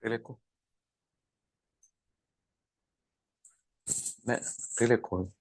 Really cool. Really cool.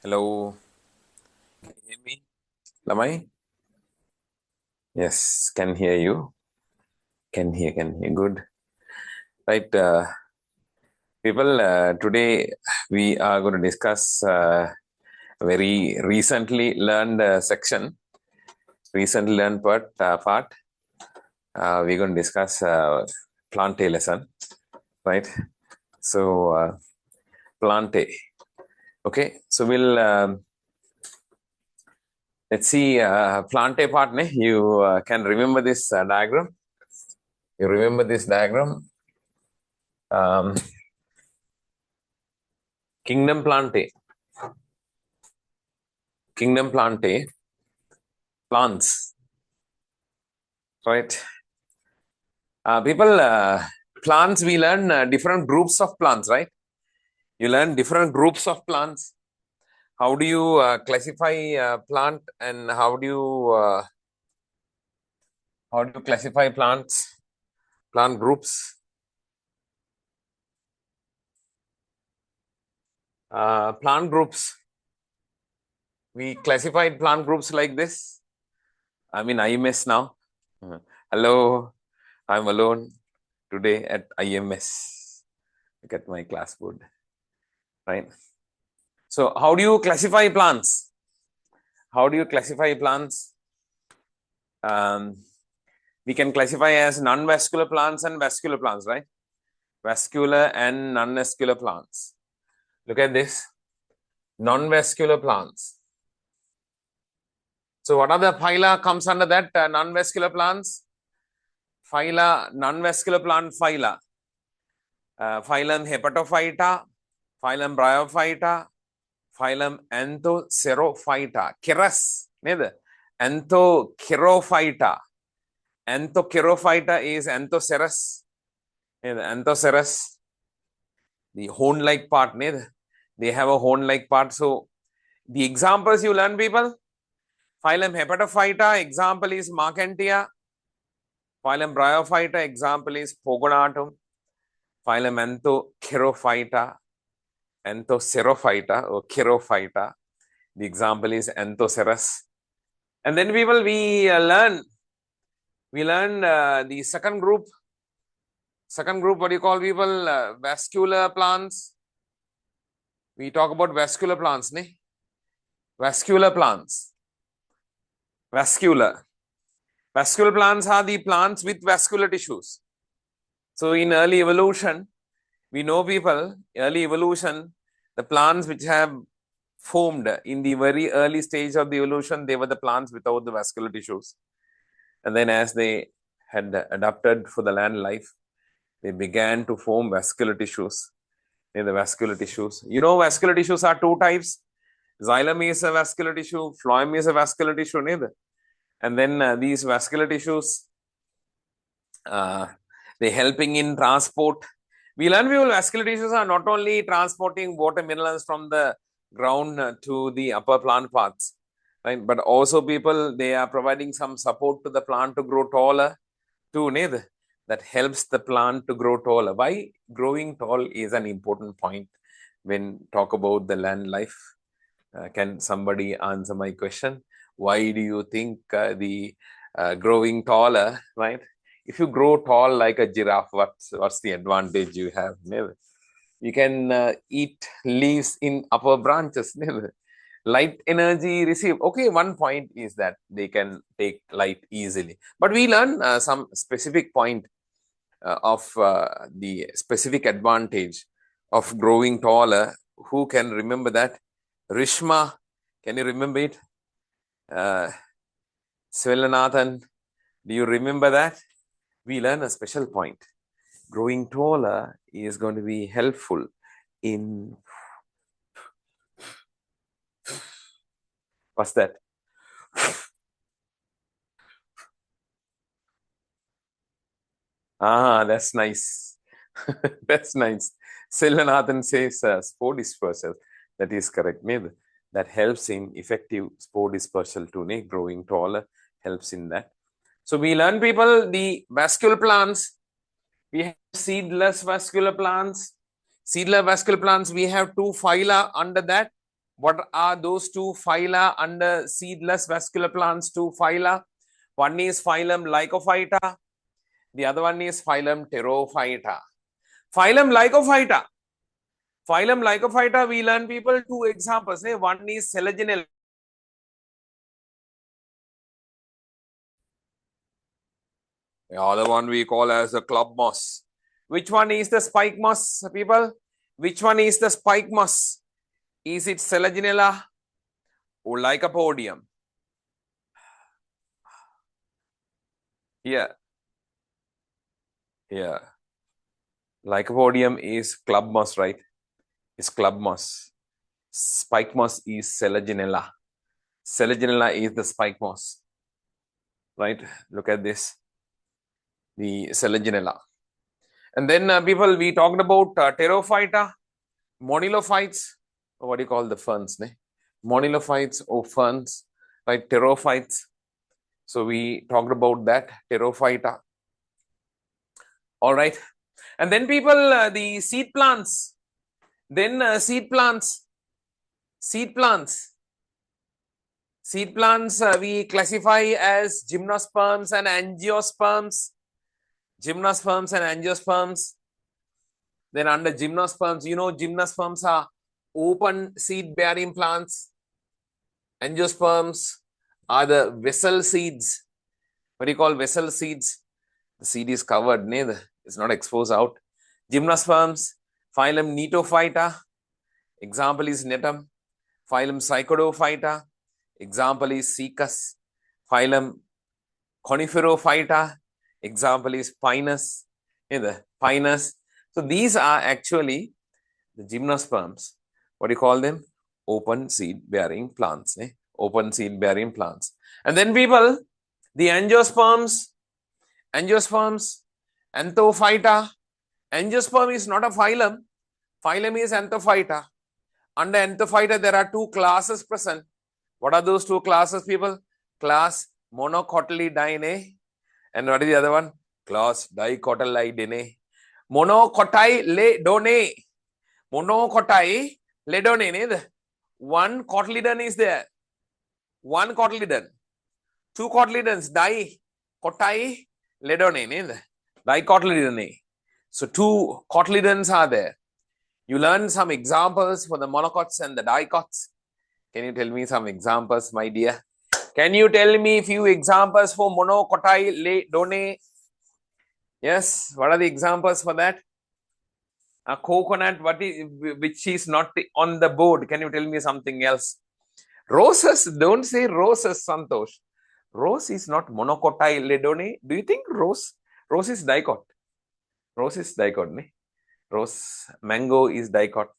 Hello. Can you hear me? Lamai? Yes, can hear you. Can hear. Good. Right. People, today we are going to discuss a very recently learned section, recently learned part. We're going to discuss Plante lesson, right? So, Plante. Okay. So, let's see, Plante part. You can remember this diagram. You remember this diagram? Um, Kingdom Plante. Kingdom Plante. Plants. Right. People, plants, we learn different groups of plants, right? You learn different groups of plants. How do you classify plant, and how do you classify plants, plant groups? Plant groups. We classified plant groups like this. I'm in IMS now. Hello, I'm alone today at IMS. Look at my classboard, right? So, how do you classify plants? How do you classify plants? We can classify as non-vascular plants and vascular plants, right? Vascular and non-vascular plants. Look at this. Non-vascular plants. So what are the phyla comes under that non-vascular plants? Phyla, non-vascular plant phyla. Phylum Hepatophyta, phylum Bryophyta, phylum Anthocerophyta. Keras, Anthocerophyta. Anthocerophyta is Anthocerus. Anthocerus, the horn-like part. They have a horn-like part. So the examples you learn, people. Phylum Hepatophyta, example is Marcantia. Phylum Bryophyta, example is Pogonatum. Phylum Anthocerophyta, Anthocerophyta or Cherophyta. The example is Anthocerus. And then we learn the second group. Second group, what do you call, people? Vascular plants. We talk about vascular plants, ne? Vascular plants. Vascular. Vascular plants are the plants with vascular tissues. So in early evolution, we know, people, early evolution, the plants which have formed in the very early stage of the evolution, they were the plants without the vascular tissues. And then as they had adapted for the land life, they began to form vascular tissues. In the vascular tissues, you know, vascular tissues are two types. Xylem is a vascular tissue, phloem is a vascular tissue, neither. And then these vascular tissues, they helping in transport. We learn vascular tissues are not only transporting water minerals from the ground to the upper plant parts, right? But also, people, they are providing some support to the plant to grow taller too, neither. That helps the plant to grow taller. Why growing tall is an important point when talk about the land life. Can somebody answer my question? Why do you think the growing taller, right, If you grow tall like a giraffe, what's the advantage you have? Never. You can eat leaves in upper branches. Never. Light energy receive. Okay, one point is that they can take light easily. But we learn some specific point of the specific advantage of growing taller. Who can remember that? Rishma, can you remember it? Swelanathan, do you remember that? We learn a special point. Growing taller is going to be helpful in, what's that? Ah, that's nice. That's nice. Swelanathan says spore dispersal. That is correct. Maybe that helps in effective spore dispersal to growing taller, helps in that. So we learn, people, the vascular plants. We have seedless vascular plants. Seedless vascular plants, we have two phyla under that. What are those two phyla under seedless vascular plants? Two phyla. One is phylum Lycophyta. The other one is phylum Pterophyta. Phylum Lycophyta. Phylum Lycophyta, we learn, people, two examples. One is Selaginella. The other one we call as the club moss. Which one is the spike moss, people? Which one is the spike moss? Is it Selaginella or Lycopodium? Here. Here. Lycopodium is club moss, right? It's club moss. Spike moss is Selaginella. Selaginella is the spike moss. Right? Look at this. The Selaginella. And then, people, we talked about Pterophyta, monilophytes. What do you call the ferns? Monilophytes or ferns, right? Pterophytes. So we talked about that, Pterophyta. All right. And then, people, the seed plants. Then seed plants. Seed plants. Seed plants we classify as gymnosperms and angiosperms. Gymnosperms and angiosperms. Then under gymnosperms, gymnosperms are open seed bearing plants. Angiosperms are the vessel seeds. What do you call vessel seeds? The seed is covered, it's not exposed out. Gymnosperms, phylum Netophyta. Example is Netum. Phylum Psychodophyta. Example is Caecus. Phylum Coniferophyta. Example is Pinus. Pinus. So these are actually the gymnosperms. What do you call them? Open seed bearing plants. Open seed bearing plants. And then, people, the angiosperms. Angiosperms, Anthophyta. Angiosperm is not a phylum. Phylum is Anthophyta. Under Anthophyta, there are two classes present. What are those two classes, people? Class Monocotyledone. And what is the other one? Class Dicotyledone. Monocotyledone. Monocotyledone. One cotyledon is there. One cotyledon. Two cotyledons. Dicotyledone. Dicotyledone. So two cotyledons are there. You learn some examples for the monocots and the dicots. Can you tell me some examples, my dear? Can you tell me a few examples for monocotyledone? Yes, what are the examples for that? A coconut, which is not on the board. Can you tell me something else? Roses, don't say roses, Santosh. Rose is not monocotyledone. Do you think rose is dicot? Rose is dicot, ne? Rose, mango is dicot,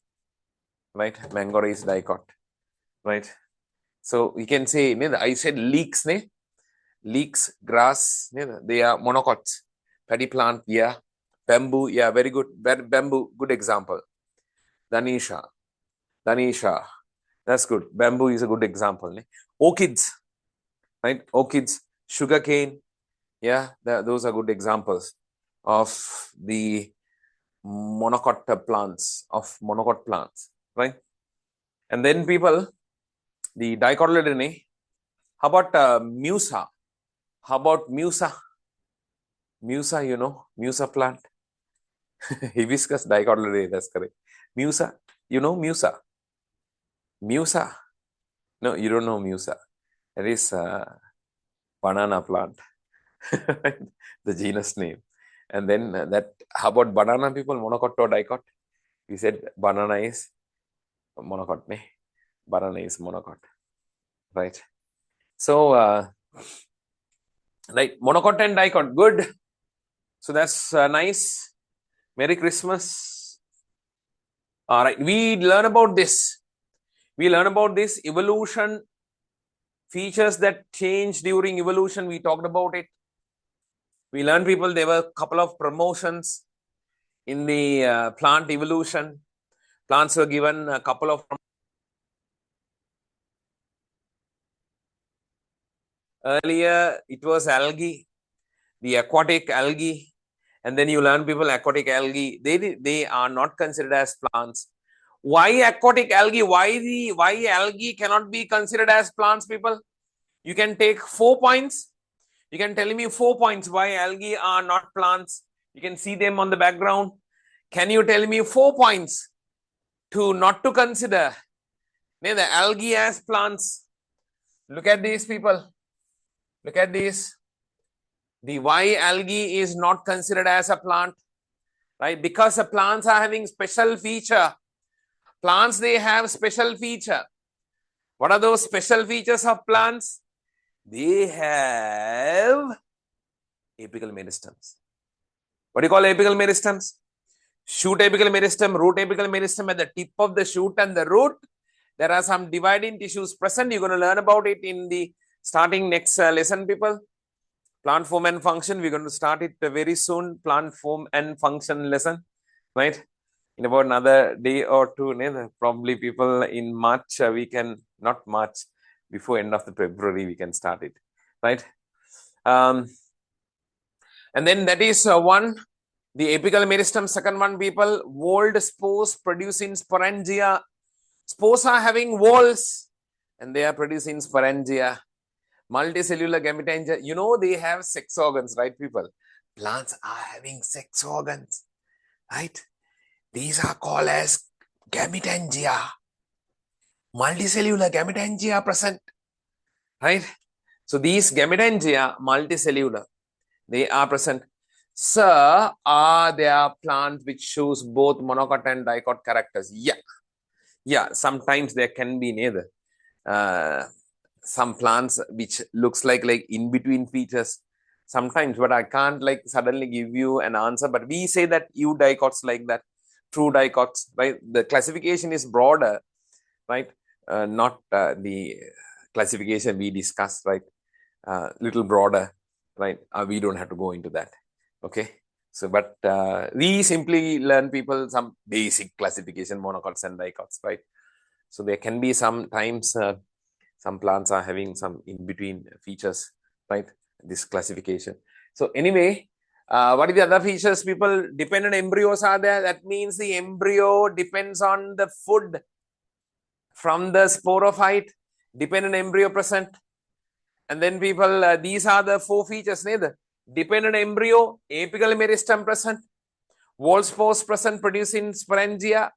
right? Mango is dicot, right? So we can say, I said leeks, ne? Leeks, grass, they are monocots. Paddy plant, yeah. Bamboo, yeah, very good. Bamboo, good example. Danisha, that's good. Bamboo is a good example. Ne? Orchids, right? Orchids, sugarcane, yeah, those are good examples of the monocot plants, right? And then, people, the dicotyledone. How about Musa? How about Musa? Musa, you know, Musa plant. Hibiscus dicotyledonous, that's correct. Musa, you know Musa. Musa. No, you don't know Musa. That is banana plant. The genus name. And then how about banana people? Monocot or dicot? We said banana is monocot. Ne? Banana is monocot. Right. So, right, monocot and dicot. Good. So that's nice. Merry Christmas. All right. We learn about this. We learn about this evolution, features that change during evolution. We talked about it. We learned, people, there were a couple of promotions in the plant evolution. Plants were given a couple of. Earlier, it was algae, the aquatic algae. And then you learn, people, aquatic algae, they are not considered as plants. Why aquatic algae? Why algae cannot be considered as plants, people? You can take 4 points. You can tell me 4 points why algae are not plants. You can see them on the background. Can you tell me 4 points to not to consider the algae as plants? Look at these, people. Look at these. The why algae is not considered as a plant, right? Because the plants are having special feature. Plants, they have special feature. What are those special features of plants? They have apical meristems. What do you call apical meristems? Shoot apical meristem, root apical meristem at the tip of the shoot and the root. There are some dividing tissues present. You're going to learn about it in the starting next lesson, people. Plant form and function. We're going to start it very soon. Plant form and function lesson, right? In about another day or two, probably, people, in March, we can, not March, before end of the February, we can start it, right? And then that is one, the apical meristem. Second one, people, walled spores producing sporangia. Spores are having walls and they are producing sporangia. Multicellular gametangia, you know, they have sex organs, right, people? Plants are having sex organs, right? These are called as gametangia. Multicellular gametangia present, right? So these gametangia, multicellular, they are present. Sir, are there plants which shows both monocot and dicot characters? Yeah. Sometimes there can be neither. Some plants which looks like in between features sometimes, but I can't suddenly give you an answer. But we say that eudicots like that, true dicots, right? The classification is broader, right? Not the classification we discussed, right? Little broader, right? We don't have to go into that. Okay. So, but we simply learn, people, some basic classification, monocots and dicots, right? So there can be sometimes some plants are having some in-between features, right? This classification. So anyway, what are the other features, people? Dependent embryos are there. That means the embryo depends on the food from the sporophyte. Dependent embryo present. And then, people, these are the 4 features. Dependent embryo, apical meristem present, wall spores present producing sporangia,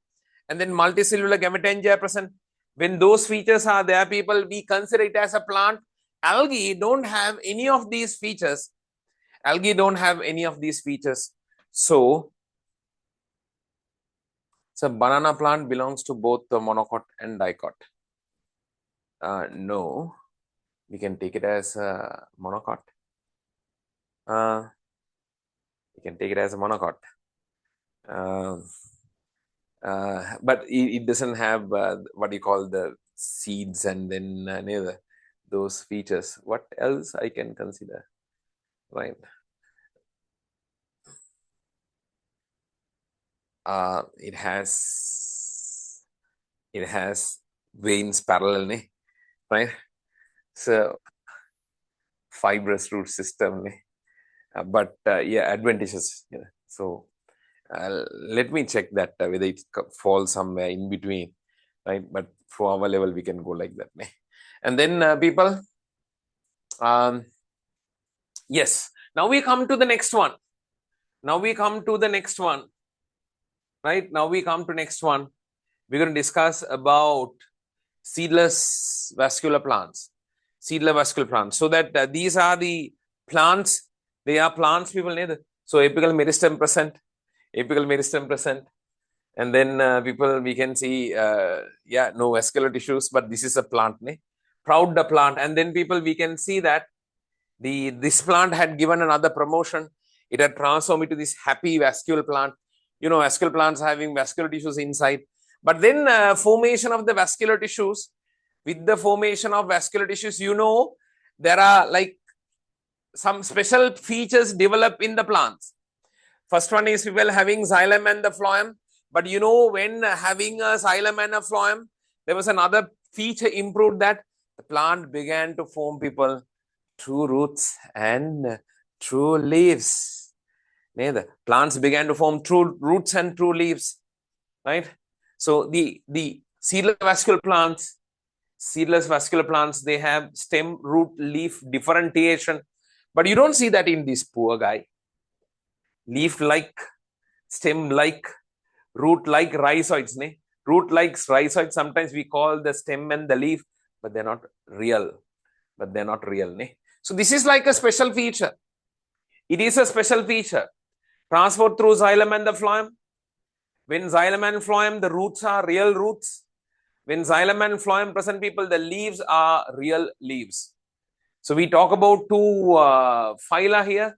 and then multicellular gametangia present. When those features are there, people, we consider it as a plant. Algae don't have any of these features. Algae don't have any of these features. So banana plant belongs to both the monocot and dicot. No, we can take it as a monocot. We can take it as a monocot. But it doesn't have what you call the seeds and then neither those features. What else I can consider, right? It has veins parallel, right? So fibrous root system, but yeah, adventitious. So let me check that whether it falls somewhere in between, right? But for our level, we can go like that. And then people, yes. Now we come to the next one. Now we come to the next one. Right? Now we come to next one. We're going to discuss about seedless vascular plants. Seedless vascular plants. So that these are the plants. They are plants, people need. So apical meristem present. Apical meristem present. And then people, we can see, no vascular tissues, but this is a plant. Proud the plant. And then people, we can see that this plant had given another promotion. It had transformed into this happy vascular plant. You know, vascular plants having vascular tissues inside. But then formation of the vascular tissues, with the formation of vascular tissues, you know, there are like some special features develop in the plants. First one is people having xylem and the phloem. But you know, when having a xylem and a phloem, there was another feature improved, that the plant began to form people true roots and true leaves. The plants began to form true roots and true leaves, right? So the seedless vascular plants, they have stem, root, leaf differentiation, but you don't see that in this poor guy. Leaf-like, stem-like, root-like rhizoids. Root-like rhizoids, sometimes we call the stem and the leaf, but they're not real. So this is like a special feature. It is a special feature. Transport through xylem and the phloem. When xylem and phloem, the roots are real roots. When xylem and phloem present, people, the leaves are real leaves. So we talk about two phyla here.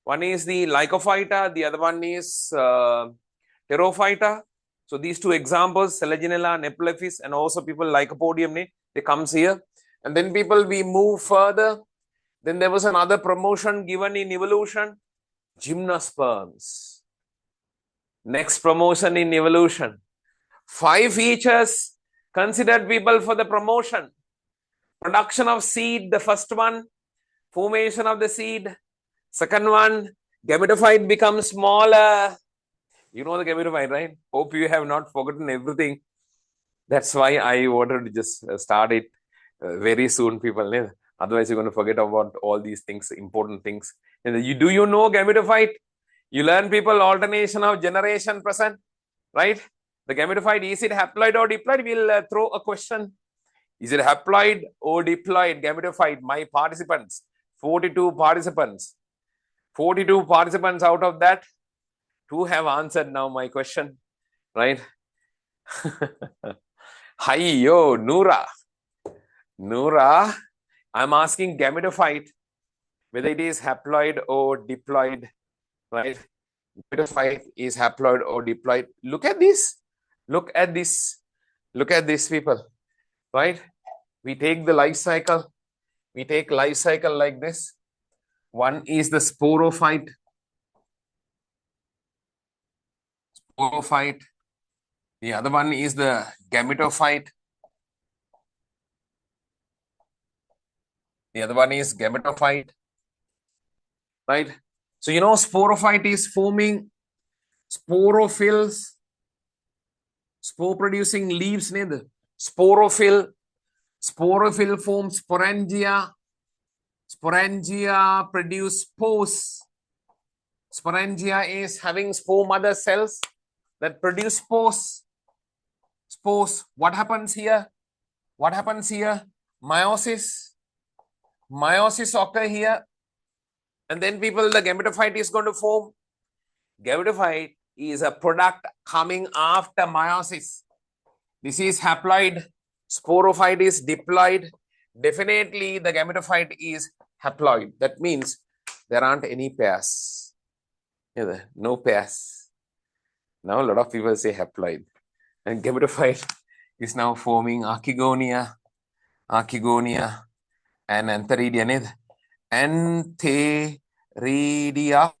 One is the Lycophyta, the other one is Pterophyta. So these two examples, Selaginella, Nephiliphis, and also people Lycopodium, they comes here. And then people, we move further. Then there was another promotion given in evolution, gymnosperms. Next promotion in evolution. 5 features considered, people, for the promotion. Production of seed, the first one. Formation of the seed. Second one, gametophyte becomes smaller. You know the gametophyte, right? Hope you have not forgotten everything. That's why I wanted to just start it very soon, people. Otherwise, you're going to forget about all these things, important things. And do you know gametophyte? You learn, people, alternation of generation present, right? The gametophyte, is it haploid or diploid? We'll throw a question. Is it haploid or diploid gametophyte? My participants, 42 participants. 42 participants, out of that, 2 have answered now my question, right? Hi, yo, Noora. Noora, I'm asking gametophyte, whether it is haploid or diploid, right? Gametophyte is haploid or diploid. Look at this. Look at this. Look at this, people, right? We take the life cycle. We take life cycle like this. One is the sporophyte. The other one is the gametophyte. The other one is gametophyte. Right? So, you know, sporophyte is forming sporophylls, spore-producing leaves. Sporophyll forms sporangia. Sporangia produce spores. Sporangia is having spore mother cells that produce spores. What happens here? Meiosis occur here. And then, people, the gametophyte is going to form. Gametophyte is a product coming after meiosis. This is haploid. Sporophyte is diploid. Definitely, the gametophyte is haploid. That means there aren't any pairs. No pairs. Now, a lot of people say haploid. And gametophyte is now forming archegonia, and antheridia. Antheridia,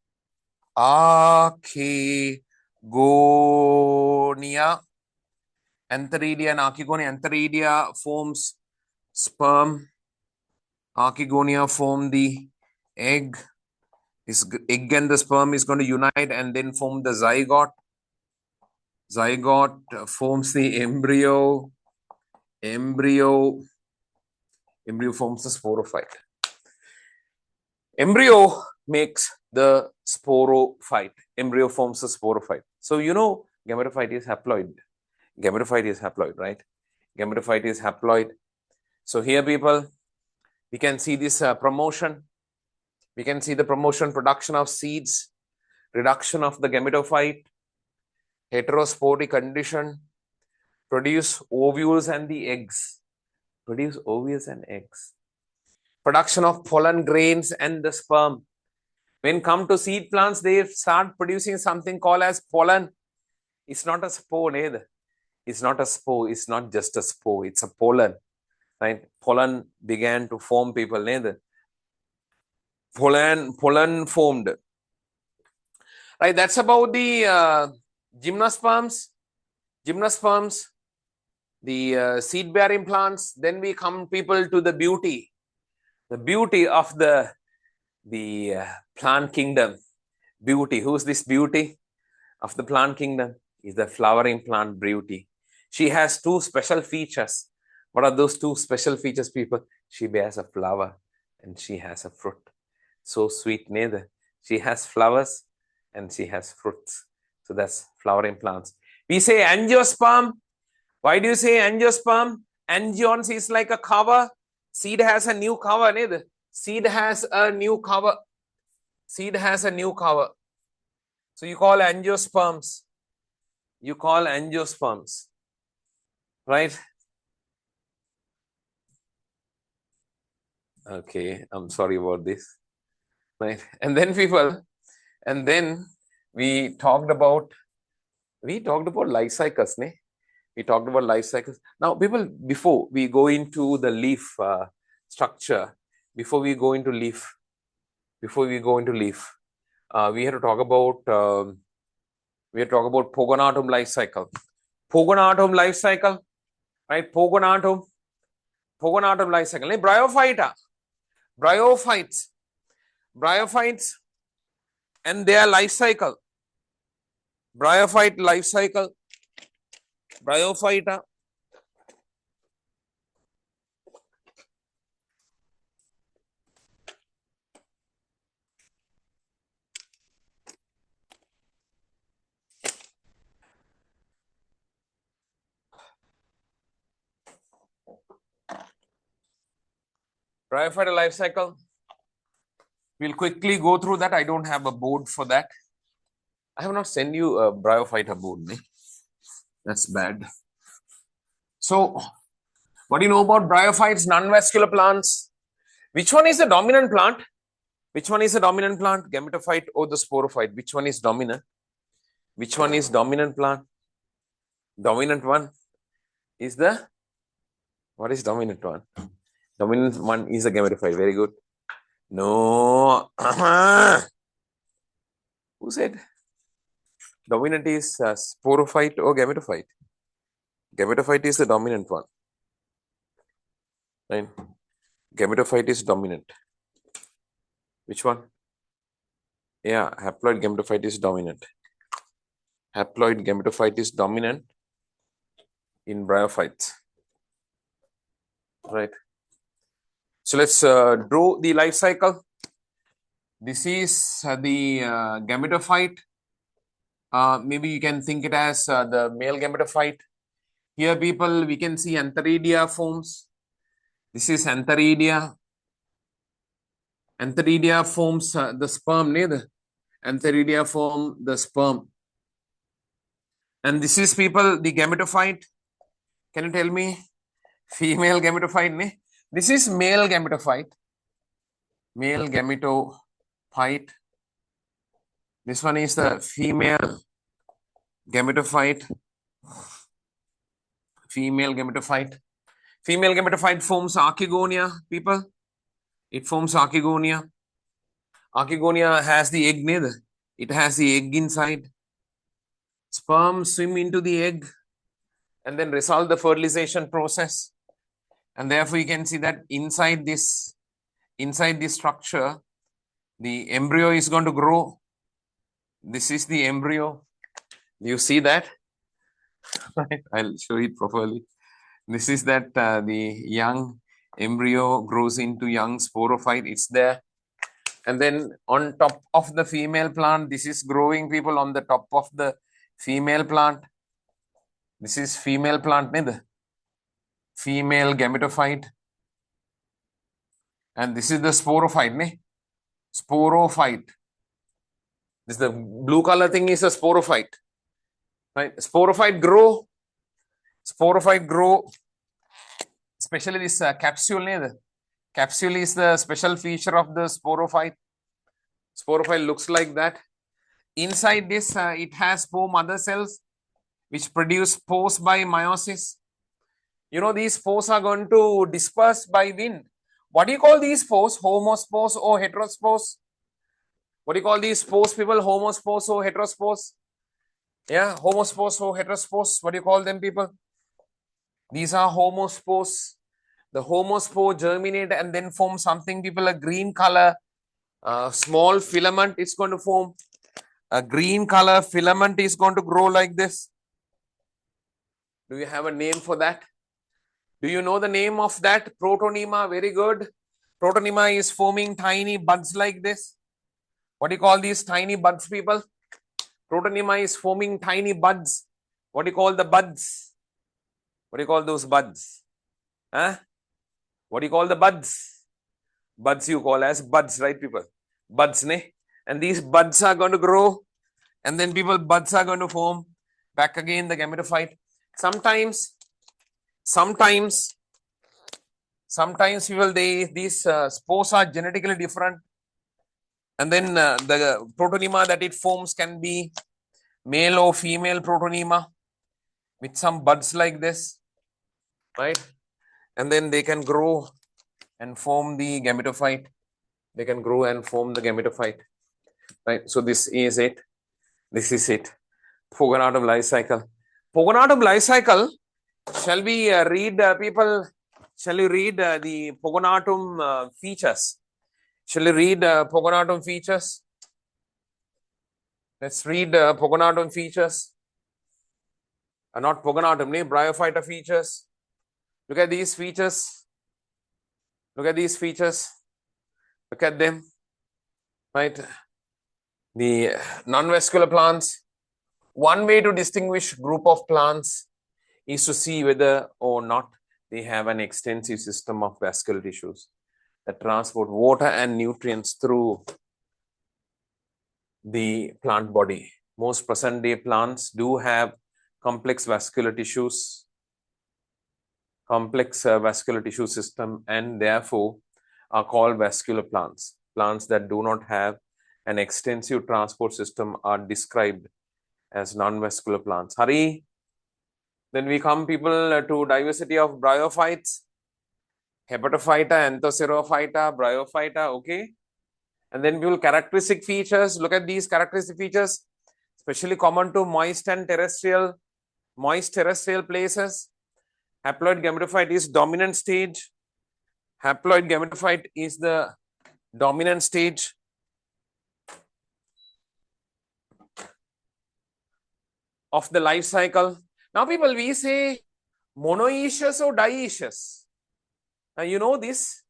archegonia. Antheridia and archegonia. Antheridia forms sperm. Archegonia form the egg. This egg and the sperm is going to unite and then form the zygote. Zygote forms the embryo. Embryo forms the sporophyte. Embryo makes the sporophyte. Embryo forms the sporophyte. So you know gametophyte is haploid. Gametophyte is haploid, right? Gametophyte is haploid. So here people, we can see this promotion. We can see the promotion, production of seeds, reduction of the gametophyte, heterosporic condition, produce ovules and the eggs. Produce ovules and eggs. Production of pollen grains and the sperm. When come to seed plants, they start producing something called as pollen. It's not a spore either. It's not a spore. It's not just a spore. It's a pollen. Right? Pollen began to form people. Neither. Pollen formed. Right? That's about the gymnosperms. Gymnosperms, the seed-bearing plants. Then we come people to the beauty. The beauty of the plant kingdom. Beauty. Who's this beauty of the plant kingdom? Is the flowering plant beauty. She has two special features. What are those two special features, people? She bears a flower and she has a fruit. So sweet, neither. She has flowers and she has fruits. So that's flowering plants. We say angiosperm. Why do you say angiosperm? Angions is like a cover. Seed has a new cover, neither. Seed has a new cover. Seed has a new cover. So you call angiosperms. You call angiosperms. Right? Okay, I'm sorry about this. Right? And then people, and then we talked about life cycles, ne? We talked about life cycles. Now, people, before we go into the leaf structure, before we go into leaf, we have to talk about pogonatum life cycle. Pogonatum life cycle, right? Pogonatum life cycle. Bryophytes and their life cycle. Bryophyte life cycle. Bryophyta. Bryophyta life cycle. We'll quickly go through that. I don't have a board for that. I have not sent you a bryophyta board. Ne? That's bad. So, what do you know about bryophytes, non-vascular plants? Which one is the dominant plant? Which one is the dominant plant? Gametophyte or the sporophyte? Which one is dominant? Which one is dominant plant? Dominant one is the, what is dominant one? Dominant one is the gametophyte. Very good. No. Who said? Dominant is sporophyte or gametophyte. Gametophyte is the dominant one. Right? Gametophyte is dominant. Which one? Yeah, haploid gametophyte is dominant. Haploid gametophyte is dominant in bryophytes. Right. So let's draw the life cycle. This is the gametophyte. Maybe you can think it as the male gametophyte. Here, people, we can see antheridia forms. This is antheridia. Antheridia forms the sperm, neither. Antheridia form the sperm. And this is, people, the gametophyte. Can you tell me? Female gametophyte, ne? This is male gametophyte. Male gametophyte. This one is the female gametophyte. Female gametophyte. Female gametophyte forms archegonia, people. It forms archegonia. Archegonia has the egg, neither. It has the egg inside. Sperm swim into the egg and then resolve the fertilization process. And therefore, you can see that inside this structure, the embryo is going to grow. This is the embryo. Do you see that? I'll show it properly. This is that the young embryo grows into young sporophyte. It's there. And then on top of the female plant, this is growing people on the top of the female plant. This is female plant, the female gametophyte. And this is the sporophyte, ne? Sporophyte. This the blue color thing is a sporophyte. Right? Sporophyte grow, especially this capsule. The capsule is the special feature of the sporophyte. Sporophyte looks like that. Inside this, it has spore mother cells which produce spores by meiosis. You know, these spores are going to disperse by wind. What do you call these spores? Homospores or heterospores? What do you call these spores, people? Homospores or heterospores? Yeah, homospores or heterospores. What do you call them, people? These are homospores. The homospore germinate and then form something, people, a green color, small filament is going to form. A green color filament is going to grow like this. Do you have a name for that? Do you know the name of that? Protonema. Very good. Protonema is forming tiny buds like this. What do you call these tiny buds, people? Protonema is forming tiny buds. What do you call the buds? What do you call those buds? Huh? What do you call the buds? Buds you call as buds, right, people? Buds, ne? And these buds are going to grow. And then people, buds are going to form. Back again, the gametophyte. Sometimes people, these spores are genetically different. And then the protonema that it forms can be male or female protonema with some buds like this, right? And then they can grow and form the gametophyte. They can grow and form the gametophyte, right? So this is it. This is it. Pogonatum life cycle. Pogonatum life cycle. Shall we read, people? Shall we read the Pogonatum features? Shall we read Pogonatum features? Let's read Pogonatum features. Not Pogonatum, Bryophyta features. Look at these features. Look at these features. Look at them. Right? The non-vascular plants. One way to distinguish group of plants is to see whether or not they have an extensive system of vascular tissues that transport water and nutrients through the plant body. Most present day plants do have complex vascular tissues, complex vascular tissue system, and therefore are called vascular plants. Plants that do not have an extensive transport system are described as non-vascular plants. Hari. Then we come, people, to diversity of bryophytes. Hepatophyta, Anthocerophyta, Bryophyta, okay. And then we will characteristic features. Look at these characteristic features, especially common to moist terrestrial places. Haploid gametophyte is dominant stage. Haploid gametophyte is the dominant stage. Of the life cycle. Now, people, we say monoecious or dioecious. Now, you know this,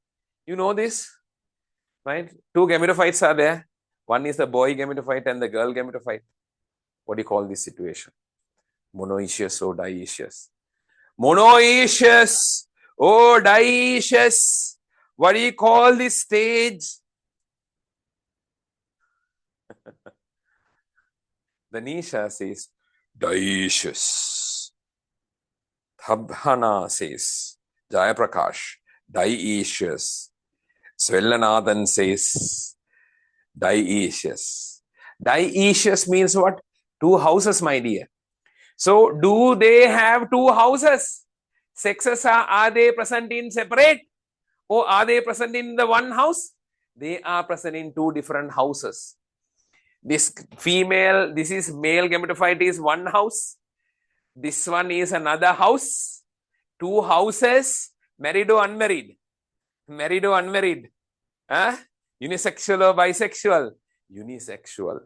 right? Two gametophytes are there. One is the boy gametophyte and the girl gametophyte. What do you call this situation? Monoecious or dioecious? Monoecious or dioecious. What do you call this stage? The Nisha says dioecious. Thabhana says, Jayaprakash, dioecious. Svellanathan says, dioecious. Dioecious means what? Two houses, my dear. So, do they have two houses? Sexes are they present in separate? Or are they present in the one house? They are present in two different houses. This female, this is male gametophyte is one house. This one is another house. Two houses, married or unmarried? Married or unmarried? Huh? Unisexual or bisexual? Unisexual.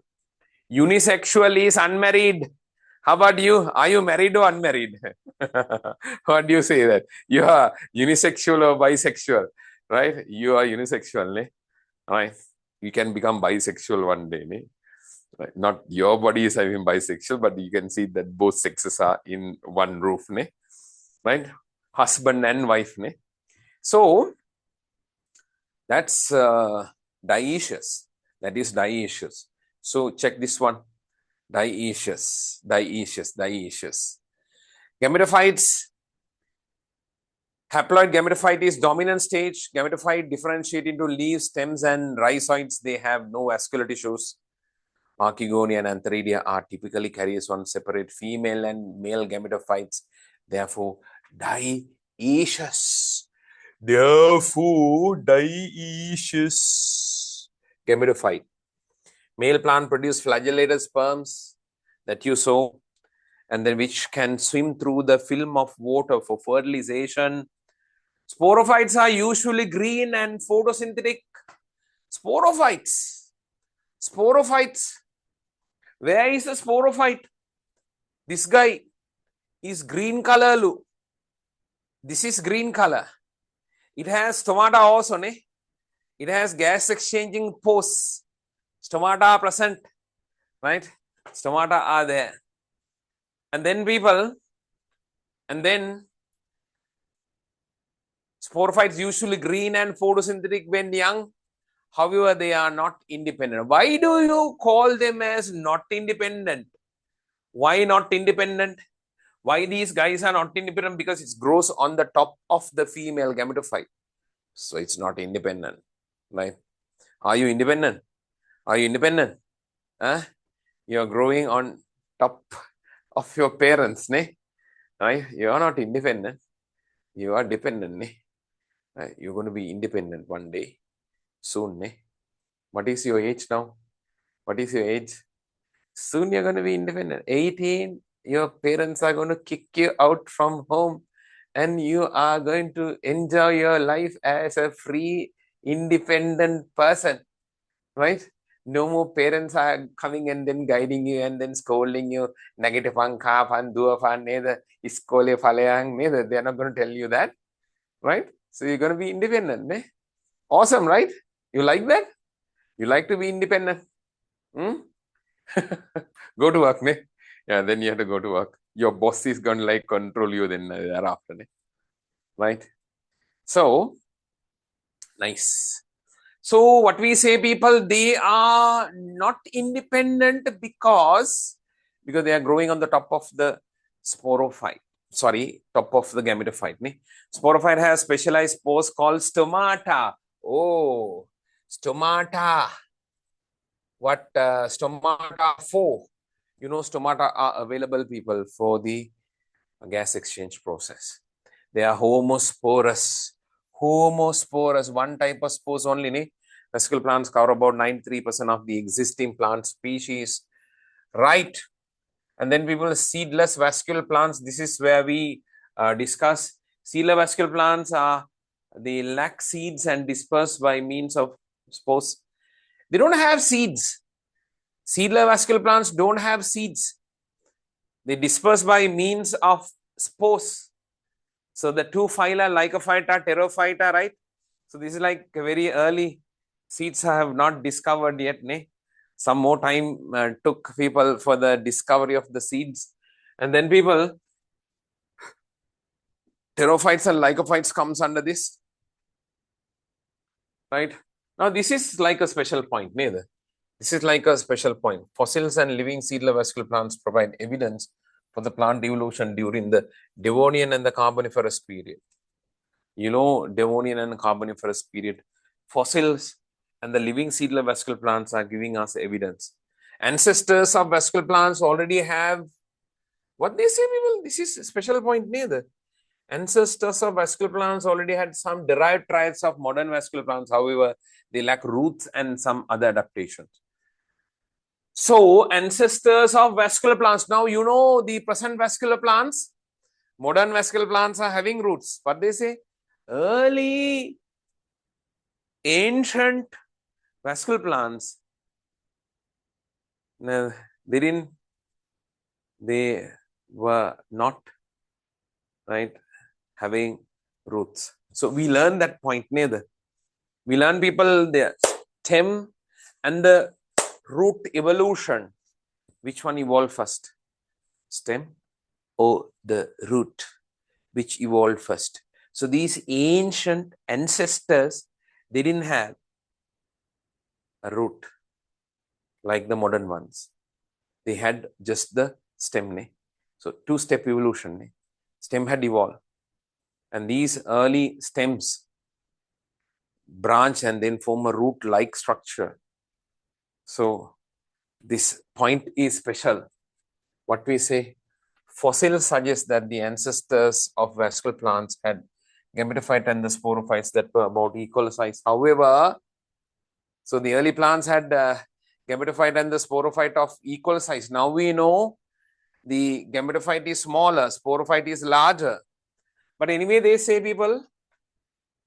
Unisexual is unmarried. How about you? Are you married or unmarried? What do you say that? You are unisexual or bisexual, right? You are unisexual, right? You can become bisexual one day, ne? Right. Not your body is having bisexual, but you can see that both sexes are in one roof, ne? Right? Husband and wife, ne? So that's dioecious. That is dioecious. So check this one. Dioecious. Gametophytes. Haploid gametophyte is dominant stage. Gametophyte differentiate into leaves, stems, and rhizoids. They have no vascular tissues. Archegonia and Antheridia are typically carriers on separate female and male gametophytes. Therefore, dioecious. Gametophyte. Male plant produce flagellated sperms that you saw, and then which can swim through the film of water for fertilization. Sporophytes are usually green and photosynthetic. Sporophytes. Where is the sporophyte? This guy is green color. This is green color. It has stomata also, ne? It has gas exchanging pores. Stomata are present, right? Stomata are there. And then sporophytes usually green and photosynthetic when young. However, they are not independent. Why do you call them as not independent? Why not independent? Why these guys are not independent? Because it grows on the top of the female gametophyte. So it's not independent, right? Are you independent? Are you independent? Huh? You're growing on top of your parents, ne? Right? You are not independent. You are dependent, ne? Right? You're going to be independent one day, soon, ne? What is your age now? What is your age? Soon you're going to be independent. 18, your parents are going to kick you out from home and you are going to enjoy your life as a free, independent person, right? No more parents are coming and then guiding you and then scolding you. Negative fan, dua fan, neither iskole falayang, neither. They're not going to tell you that, right? So you're going to be independent, ne? Awesome, right? You like that? You like to be independent? Hmm? Go to work, ne? Yeah, then you have to go to work. Your boss is going to like control you then thereafter, ne? Right? So, nice. So, what we say, people, they are not independent because they are growing on the top of the sporophyte. Sorry, top of the gametophyte. Ne? Sporophyte has specialized pores called stomata. Oh, stomata. What stomata for? You know, stomata are available, people, for the gas exchange process. They are homosporous. One type of spores only. Ne? Vesicle plants cover about 93% of the existing plant species. Right. And then people, seedless vascular plants. This is where we discuss. Seedless vascular plants are, they lack seeds and disperse by means of spores. They don't have seeds. Seedless vascular plants don't have seeds. They disperse by means of spores. So the two phyla, Lycophyta, Pterophyta, right? So this is like very early. Seeds have not discovered yet, ne? Some more time took people for the discovery of the seeds. And then people, Pterophytes and Lycophytes comes under this, right? Now this is like a special point, neither. This is like a special point. Fossils and living seedless vascular plants provide evidence for the plant evolution during the Devonian and the Carboniferous period. You know, Devonian and Carboniferous period. Fossils and the living seedless vascular plants are giving us evidence. Ancestors of vascular plants already have, what they say, people, this is a special point, neither. Ancestors of vascular plants already had some derived traits of modern vascular plants. However, they lack roots and some other adaptations. So, ancestors of vascular plants. Now, you know the present vascular plants, modern vascular plants are having roots. What they say? Early, ancient vascular plants, they were not, right, having roots. So, we learn that point, neither. We learn, people, the stem And the root evolution, which one evolved first? Stem or the root? Which evolved first? So these ancient ancestors, they didn't have a root like the modern ones. They had just the stem. So two-step evolution. Stem had evolved. And these early stems branch and then form a root-like structure. So this point is special. What we say, fossils suggest that the ancestors of vascular plants had gametophyte and the sporophytes that were about equal size. However, so the early plants had gametophyte and the sporophyte of equal size. Now we know the gametophyte is smaller, sporophyte is larger. But anyway, they say people,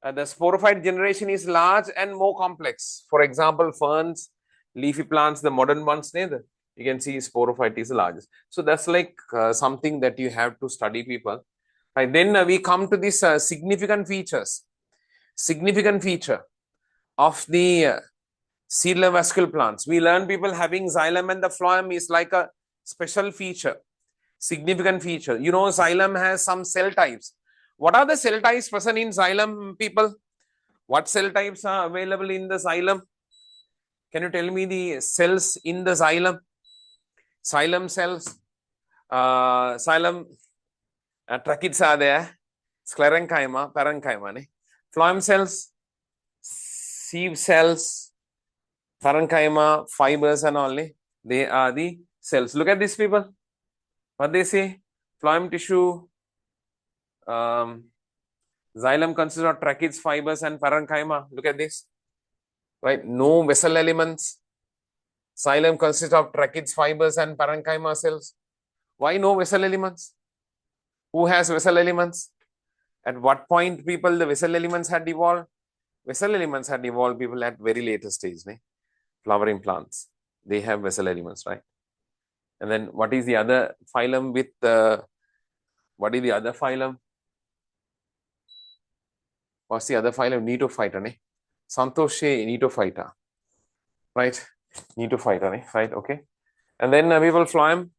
the sporophyte generation is large and more complex. For example, ferns, leafy plants, the modern ones, you can see sporophyte is largest. So that's like something that you have to study, people. Right, then we come to this significant features. Significant feature of the seedler vascular plants. We learn, people, having xylem and the phloem is like a special feature. Significant feature. You know, xylem has some cell types. What are the cell types present in xylem, people? What cell types are available in the xylem? Can you tell me the cells in the xylem? Xylem cells. Xylem tracheids are there. Sclerenchyma, parenchyma. Phloem cells, sieve cells, parenchyma, fibers and all. They are the cells. Look at this, people. What they say? Phloem tissue. Xylem consists of tracheids, fibers, and parenchyma. Look at this. Right? No vessel elements. Xylem consists of tracheids, fibers, and parenchyma cells. Why no vessel elements? Who has vessel elements? At what point, people, the vessel elements had evolved? Vessel elements had evolved, people, at very later stage. Flowering plants. They have vessel elements, right? And then what is the other phylum with what is the other phylum? What's the other phylum? Neophyta, Santoshe neophyta. Right? Neophyta, right? Okay. And then people, phloem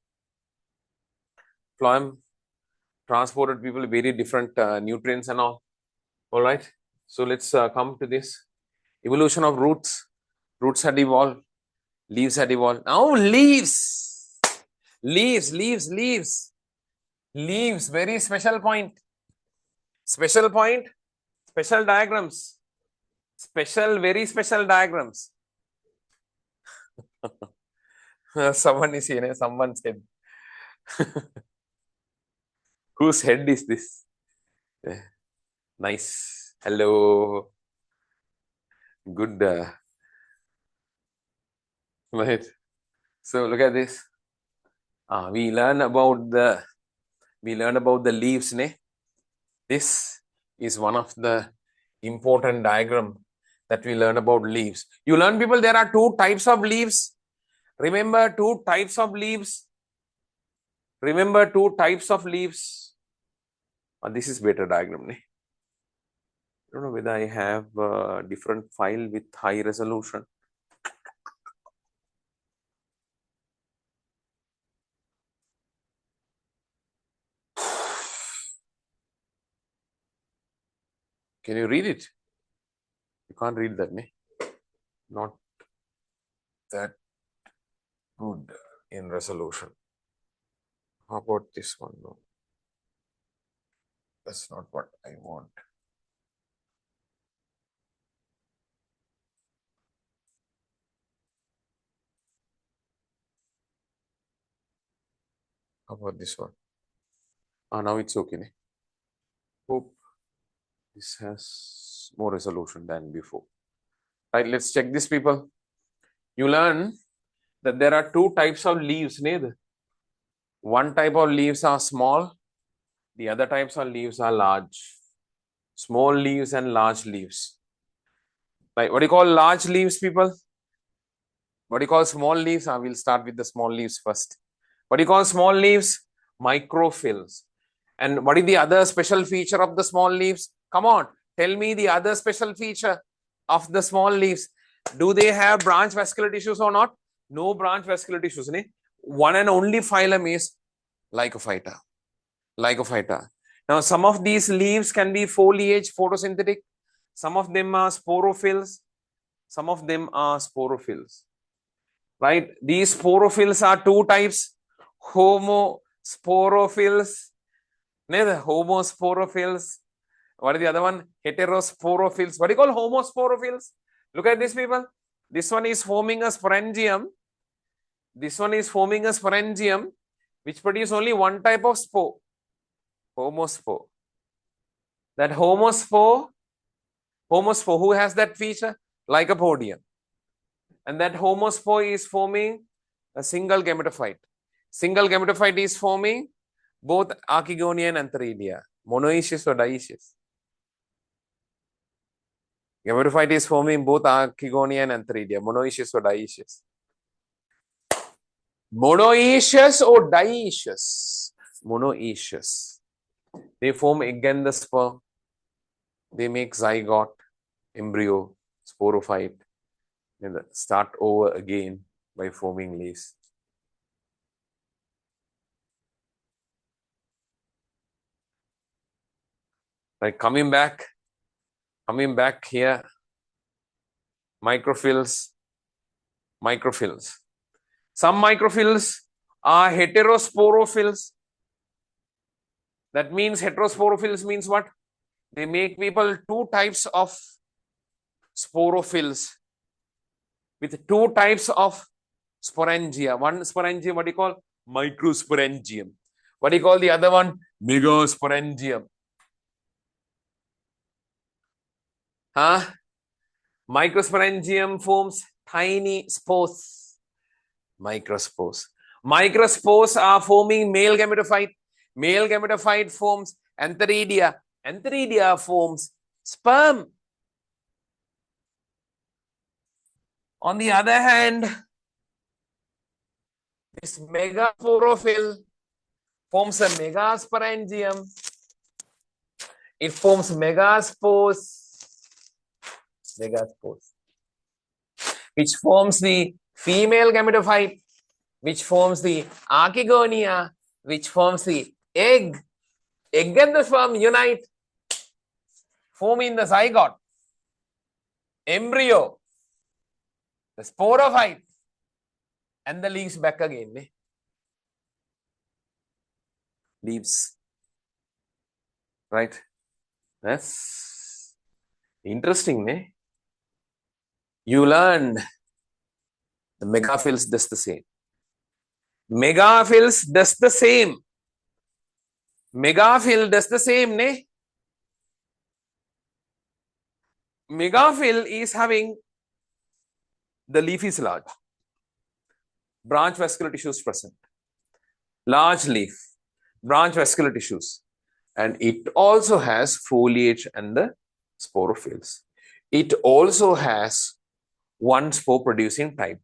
transported, people, very different nutrients and all. All right. So let's come to this. Evolution of roots. Roots had evolved. Leaves had evolved. Now leaves. Leaves. Very special point. Special point. Special diagrams. Very special diagrams. Someone is here. Someone said. Whose head is this? Nice. Hello. Good. Right. So look at this. We learn about the leaves. This is one of the important diagram that we learn about leaves. You learn, people, there are two types of leaves. Remember, two types of leaves. This is better diagram. I don't know whether I have a different file with high resolution. Can you read it? You can't read that, not that good in resolution. How about this one? No, that's not what I want. How about this one? Now it's okay. Hope this has more resolution than before. Right, let's check this, people. You learn that there are two types of leaves. One type of leaves are small. The other types of leaves are large. Small leaves and large leaves. Right, what do you call large leaves, people? What do you call small leaves? We'll start with the small leaves first. What do you call small leaves? Microphylls. And what is the other special feature of the small leaves? Come on, tell me the other special feature of the small leaves. Do they have branch vascular tissues or not? No branch vascular tissues. Ne? One and only phylum is Lycophyta. Lycophyta. Now, some of these leaves can be foliage, photosynthetic. Some of them are sporophylls. Some of them are sporophylls. Right? These sporophylls are two types. Homosporophylls. Homosporophylls. What is the other one? Heterosporophylls. What do you call homosporophylls? Look at this, people. This one is forming a sporangium. This one is forming a sporangium which produce only one type of spore. Homospore. That homospore, who has that feature? Lycopodium. And that homospore is forming a single gametophyte. Single gametophyte is forming both archegonia and antheridia. Monoecious or dioecious? Gametophyte is forming both archegonia and antheridia. Monoecious or dioecious? Monoecious or dioecious? Monoecious. They form egg and the sperm. They make zygote, embryo, sporophyte, and start over again by forming leaves. Like coming back here, microphylls. Some microphylls are heterosporophylls. That means heterosporophylls means what? They make people two types of sporophylls with two types of sporangia. One sporangium, what do you call? Microsporangium. What do you call the other one? Megasporangium. Microsporangium forms tiny spores. Microspores. Microspores are forming male gametophyte. Male gametophyte forms antheridia. Antheridia forms sperm. On the other hand, this megasporophyll forms a megasporangium. It forms megaspores, which forms the female gametophyte, which forms the archegonia, which forms the egg. Egg and the sperm unite, forming the zygote, embryo, the sporophyte, and the leaves back again. Leaves. Right? That's interesting. You learned the megaphylls does the same. Megaphylls does the same. Megaphyll does the same. Megaphyll is having the leaf is large. Branch vascular tissues present. Large leaf. Branch vascular tissues. And it also has foliage and the sporophylls. It also has one spore producing type,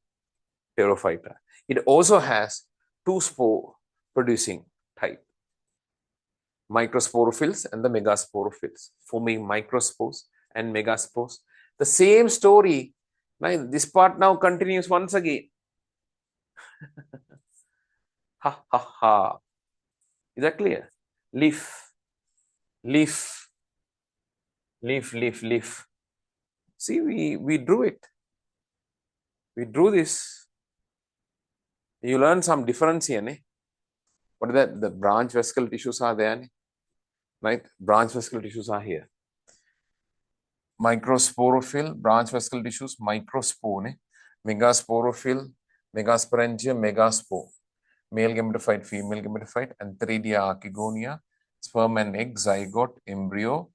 Pterophyta. It also has two spore producing type, microsporophylls and the megasporophylls, forming microspores and megaspores. The same story. Now, this part now continues once again. Ha ha ha. Is that clear? Leaf. See, we drew it. We drew this. You learn some difference here. What is that? The branch vascular tissues are there. Right? Branch vascular tissues are here. Microsporophyll, branch vascular tissues, microspore. Megasporophyll, megasporangium, megaspore. Male gametophyte, female gametophyte, antheridia, archegonia, sperm and egg, zygote, embryo,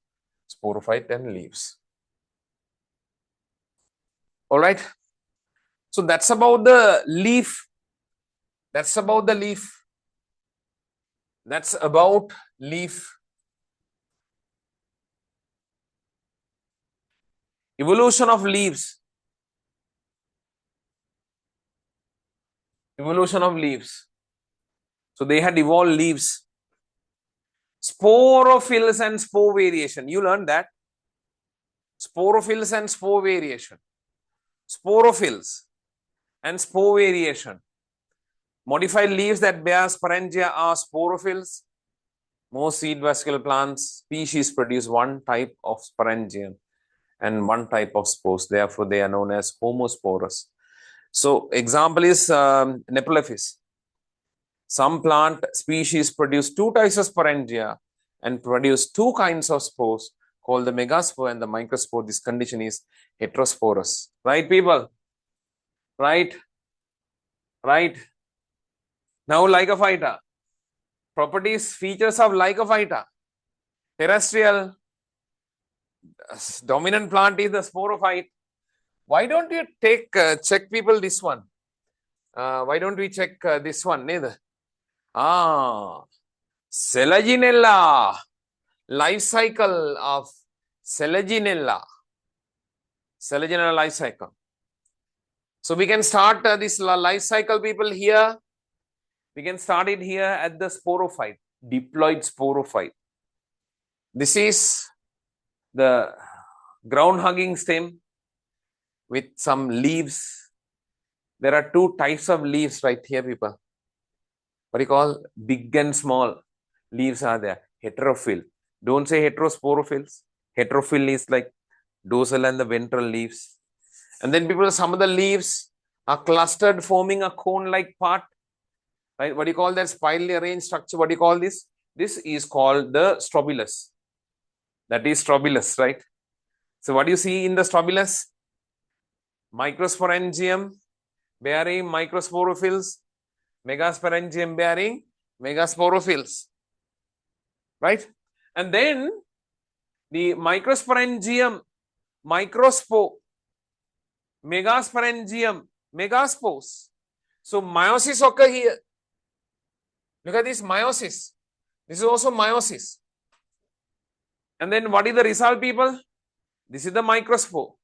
sporophyte, and leaves. All right. So that's about the leaf. That's about the leaf. That's about leaf. Evolution of leaves. Evolution of leaves. So they had evolved leaves. Sporophylls and spore variation. You learned that. Sporophylls and spore variation. sporophylls, and spore variation. Modified leaves that bear sporangia are sporophylls. Most seed vascular plants species produce one type of sporangium and one type of spores. Therefore, they are known as homosporous. So, example is Nepholophis. Some plant species produce two types of sporangia and produce two kinds of spores called the megaspore and the microspore. This condition is heterosporous. Right, people? Right? Right? Now, Lycophyta. Properties, features of Lycophyta. Terrestrial, dominant plant is the sporophyte. Why don't you check people this one? Why don't we check this one? Neither. Selaginella. Life cycle of Selaginella. Selaginella life cycle. So we can start this life cycle, people, here. We can start it here at the sporophyte, diploid sporophyte. This is the ground-hugging stem with some leaves. There are two types of leaves right here, people. What do you call? Big and small leaves are there. Heterophyll. Don't say heterosporophylls. Heterophyll is like dorsal and the ventral leaves. And then, people, some of the leaves are clustered, forming a cone-like part. Right? What do you call that spirally arranged structure? What do you call this? This is called the strobilus. That is strobilus, right? So what do you see in the strobilus? Microsporangium bearing microsporophylls, megasporangium bearing megasporophylls, right? And then the microsporangium, microspore, megasporangium, megaspores. So meiosis occur here. Look at this meiosis. This is also meiosis. And then what is the result, people? This is the microspore.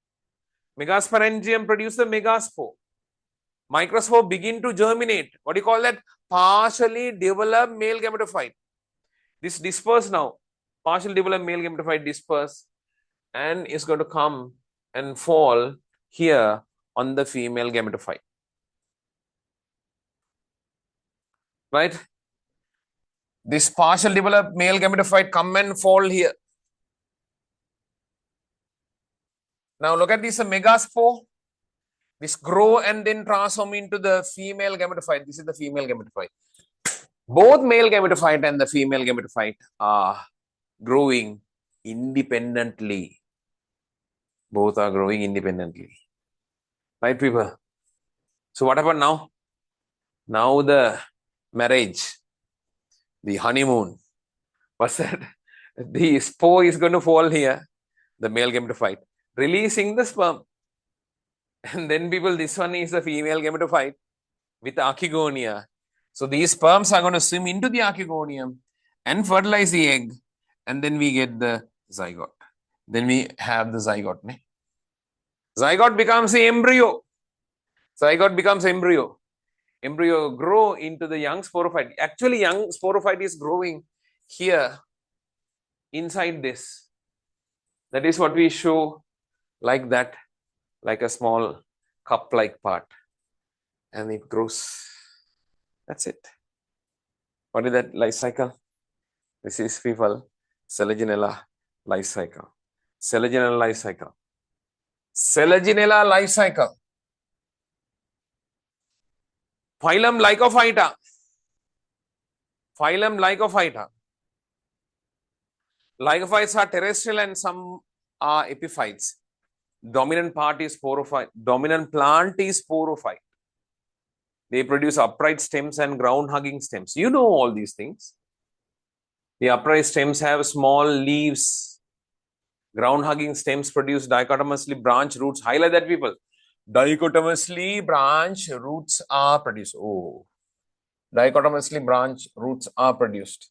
Megasporangium produce the megaspore. Microspore begin to germinate. What do you call that? Partially developed male gametophyte. This disperse now. Partially developed male gametophyte disperse and is going to come and fall here on the female gametophyte. Right? This partial developed male gametophyte come and fall here. Now look at this megaspore. This grow and then transform into the female gametophyte. This is the female gametophyte. Both male gametophyte and the female gametophyte are growing independently. Both are growing independently. Right, people? So what happened now? Now the marriage, the honeymoon. What's that? The spore is going to fall here, the male gametophyte, releasing the sperm. And then, people, this one is the female gametophyte with archegonia. So these sperms are going to swim into the archegonium and fertilize the egg. And then we get the zygote. Then we have the zygote. Ne? Zygote becomes the embryo. Zygote becomes embryo. Embryo grow into the young sporophyte. Actually, young sporophyte is growing here inside this. That is what we show like that, like a small cup-like part. And it grows. That's it. What is that life cycle? This is people Selaginella life cycle. Selaginella life cycle. Selaginella life cycle. Phylum Lycophyta. Phylum Lycophyta. Lycophytes are terrestrial and some are epiphytes. Dominant part is sporophyte. Dominant plant is sporophyte. They produce upright stems and ground-hugging stems. You know all these things. The upright stems have small leaves. Ground-hugging stems produce dichotomously branched roots. Highlight that, people. Dichotomously branched roots are produced. Oh, dichotomously branched roots are produced.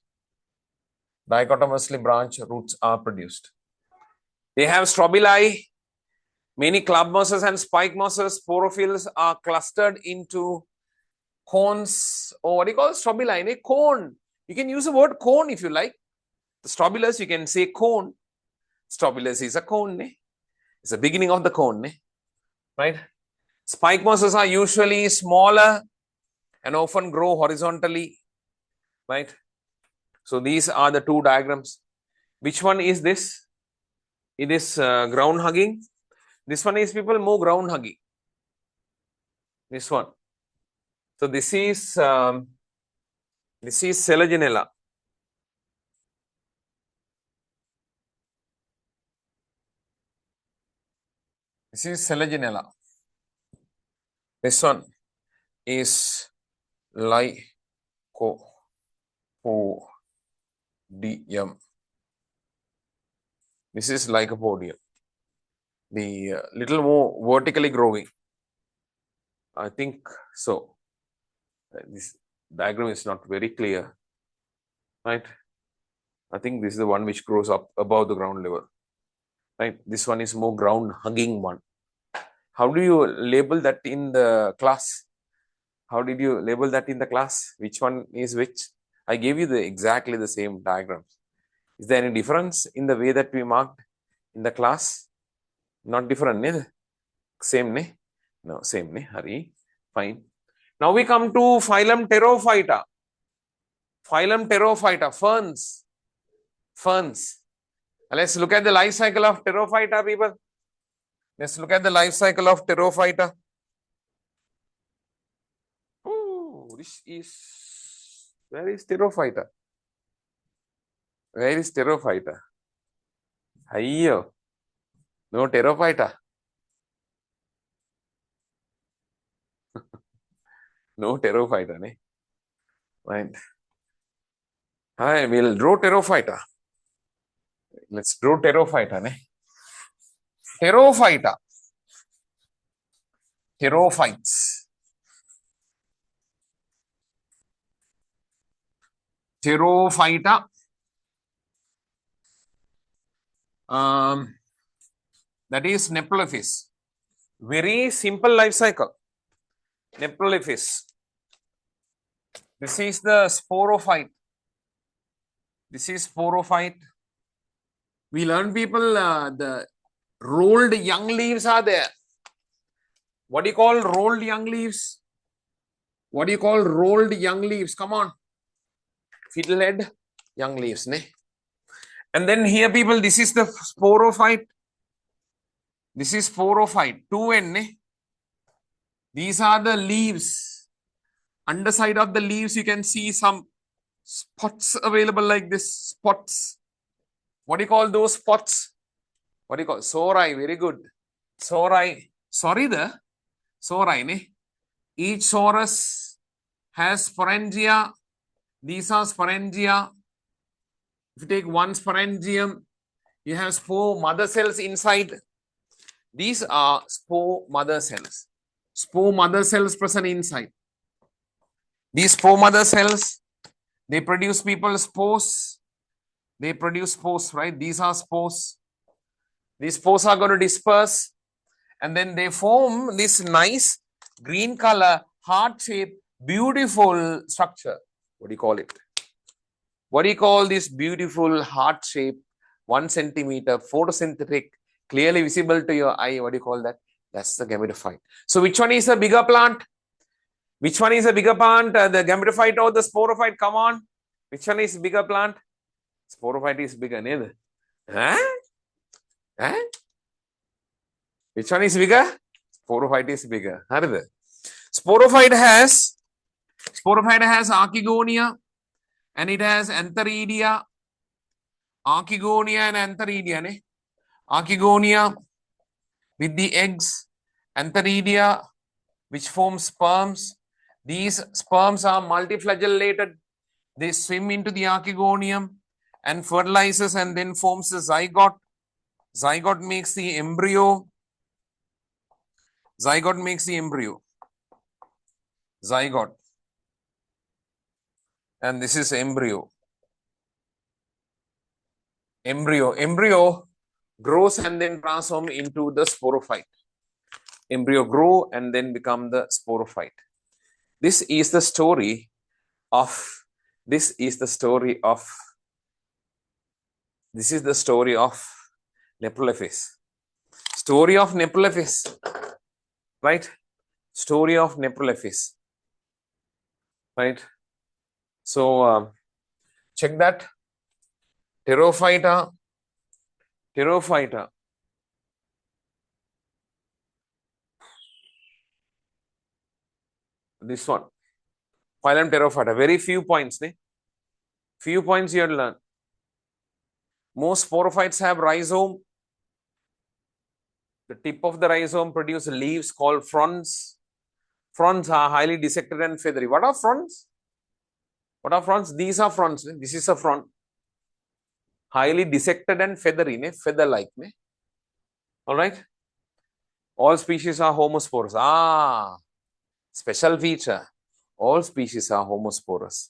Dichotomously branched roots are produced. They have strobili. Many club mosses and spike mosses, sporophylls are clustered into cones, or what do you call strobili? A cone. You can use the word cone if you like. The strobilus, you can say cone. Strobilus is a cone. It's the beginning of the cone. Right? Spike mosses are usually smaller and often grow horizontally, right? So these are the two diagrams. Which one is this? It is ground hugging. This one is people more ground hugging. This one. So this is Selaginella. This is Selaginella. This one is Lycopodium. This is Lycopodium. The little more vertically growing. I think so. This diagram is not very clear, right? I think this is the one which grows up above the ground level, right? This one is more ground hugging one. How do you label that in the class? How did you label that in the class? Which one is which? I gave you exactly the same diagrams. Is there any difference in the way that we marked in the class? Not different, ne? Same, ne? No, same, ne? Hari. Fine. Now we come to phylum Pterophyta. Phylum Pterophyta, ferns. Ferns. Let's look at the life cycle of Pterophyta, people. Let's look at the life cycle of Pterophyta. Oh, this is, where is Pterophyta? Where is Pterophyta? Ayyo. No Pterophyta. No Pterophyta, ne? Right. I will draw Pterophyta. Let's draw Pterophyta, ne? Pterophyta. Pterophytes. Pterophyta. That is Neplophis. Very simple life cycle. Neplophis. This is the sporophyte. This is sporophyte. We learn people the rolled young leaves are there. What do you call rolled young leaves? What do you call rolled young leaves? Come on. Fiddlehead young leaves, ne? And then here people, this is the sporophyte. This is sporophyte. 2N, ne? These are the leaves. Underside of the leaves, you can see some spots available like this. Spots. What do you call those spots? What do you call? Sorai. Very good. Sorai. Sorry, the sorai, ne? Each sorus has sporangia. These are sporangia. If you take one sporangium, you have spore mother cells inside. These are spore mother cells. Spore mother cells present inside. These spore mother cells, they produce people spores. They produce spores, right? These are spores. These spores are going to disperse and then they form this nice green color, heart-shaped, beautiful structure. What do you call it? What do you call this beautiful heart-shaped, 1 centimeter, photosynthetic, clearly visible to your eye? What do you call that? That's the gametophyte. So which one is a bigger plant? Which one is a bigger plant? The gametophyte or the sporophyte? Come on. Which one is bigger plant? Sporophyte is bigger, neither. Huh? Huh? Which one is bigger? Sporophyte is bigger. Sporophyte has archegonia and it has antheridia. Archegonia and antheridia, ne? Archegonia with the eggs, antheridia which forms sperms. These sperms are multiflagellated. They swim into the archegonium and fertilizes and then forms the zygote. Zygote makes the embryo. Zygote makes the embryo. Zygote. And this is embryo. Embryo grows and then transforms into the sporophyte. Embryo grow and then become the sporophyte. This is the story of Neplophis. Story of Neplophis, right? Story of Neprolepis. Right? So check that. Pterophyta. This one. Phylum Pterophyta. Very few points. Few points you have learned. Most sporophytes have rhizome. The tip of the rhizome produces leaves called fronds. Fronds are highly dissected and feathery. What are fronds? What are fronds? These are fronds. This is a frond. Highly dissected and feathery. Feather-like. All right. All species are homosporous. Special feature. All species are homosporous.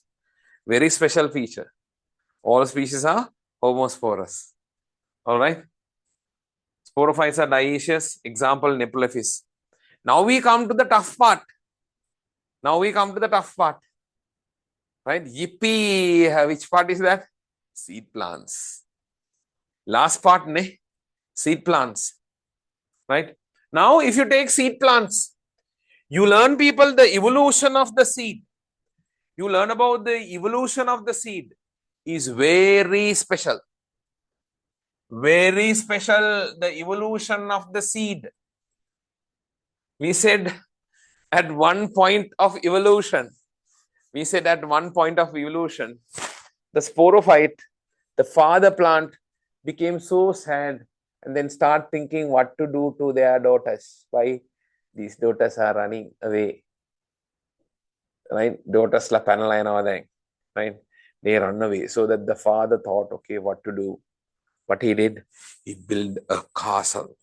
Very special feature. All species are homosporous. All right. Sporophytes are dioecious. Example, Neprolepis. Now we come to the tough part. Right? Yippee! Which part is that? Seed plants. Last part, seed plants. Right? Now, if you take seed plants, you learn people the evolution of the seed. You learn about the evolution of the seed is very special. Very special, the evolution of the seed. We said at one point of evolution, the sporophyte, the father plant became so sad and then start thinking what to do to their daughters. Why? These daughters are running away. Right? Daughters la panel, right? They run away. So that the father thought, okay, what to do? What he did, he built a castle,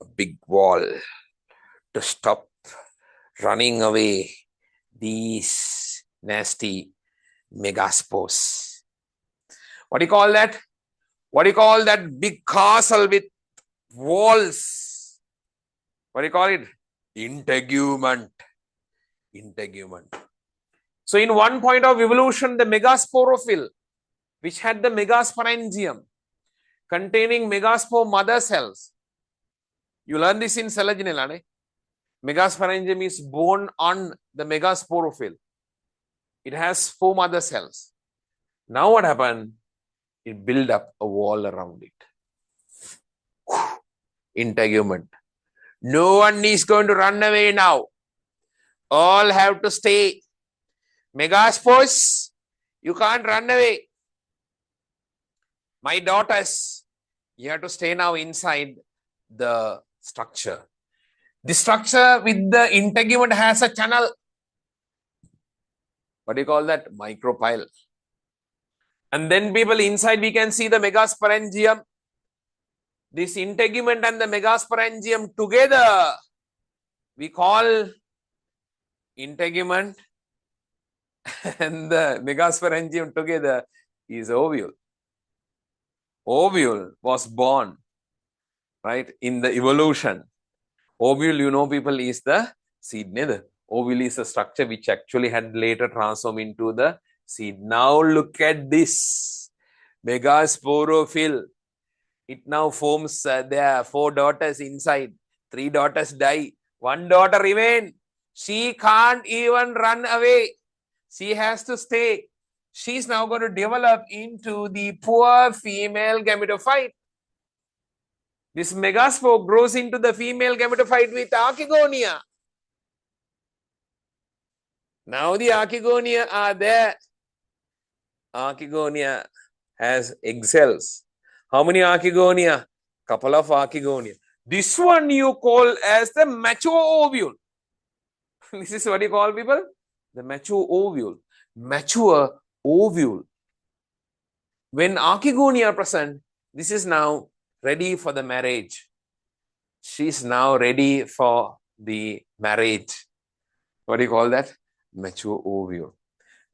a big wall to stop running away these nasty megaspores. What do you call that? What do you call that big castle with walls? What do you call it? Integument. So in one point of evolution, the megasporophyll, which had the megasporangium containing megaspore mother cells. You learn this in Selaginella. Megasporangium is born on the megasporophyll. It has 4 mother cells. Now what happened? It built up a wall around it. Integument. No one is going to run away now. All have to stay. Megaspores, you can't run away. My daughters, you have to stay now inside the structure. The structure with the integument has a channel. What do you call that? Micropyle. And then people inside we can see the megasporangium. This integument and the megasporangium together, we call integument and the megasporangium together is ovule. Ovule was born, right, in the evolution. Ovule, you know, people, is the seed. Ovule is a structure which actually had later transformed into the seed. Now look at this megasporophyll. It now forms, there are 4 daughters inside. 3 daughters die. 1 daughter remains. She can't even run away. She has to stay. She's now going to develop into the poor female gametophyte. This megaspore grows into the female gametophyte with archegonia. Now the archegonia are there. Archegonia has egg cells. How many archegonia? Couple of archegonia. This one you call as the mature ovule. This is what you call, people? The mature ovule. Mature ovule. When archegonia are present, this is now ready for the marriage. She's now ready for the marriage. What do you call that? Mature ovule.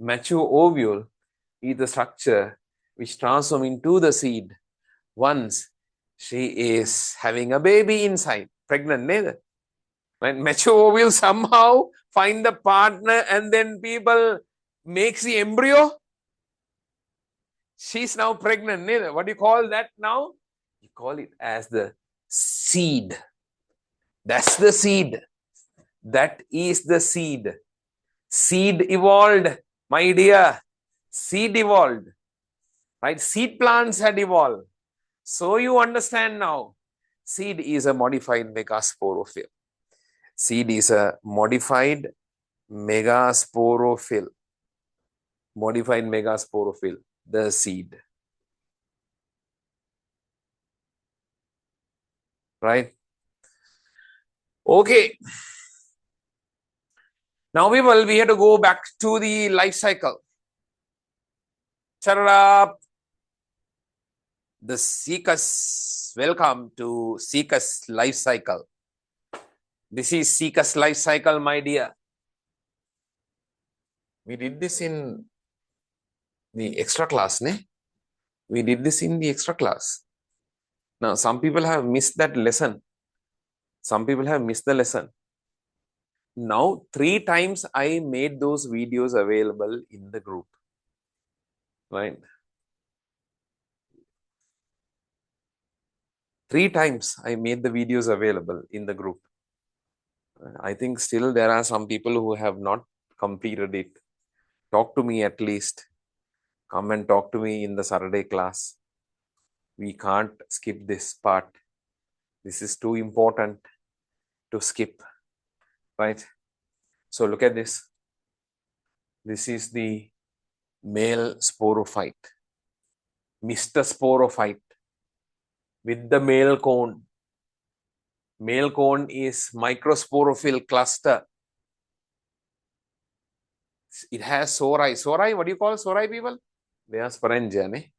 Mature ovule is the structure which transforms into the seed once she is having a baby inside, pregnant. Right? Mature ovule somehow find the partner and then people makes the embryo. She's now pregnant. What do you call that now? You call it as the seed. That's the seed. That is the seed. Seed evolved, my dear. Seed evolved. Right? Seed plants had evolved. So you understand now. Seed is a modified megasporophyll. Seed is a modified megasporophyll. Modified megasporophyll. The seed. Right? Okay. Now we have to go back to the life cycle. Shut it up. The Seekers. Welcome to Seekers life cycle. This is Seekers life cycle, my dear. We did this in the extra class, ne? We did this in the extra class. Now, some people have missed that lesson. Some people have missed the lesson. Now, 3 times I made those videos available in the group. Right? 3 times I made the videos available in the group. I think still there are some people who have not completed it. Talk to me at least. Come and talk to me in the Saturday class. We can't skip this part. This is too important to skip. Right? So look at this. This is the male sporophyte. Mr. Sporophyte with the male cone. Male cone is microsporophyll cluster. It has sori. Sori, what do you call sori, people? They are sporangia. Ne?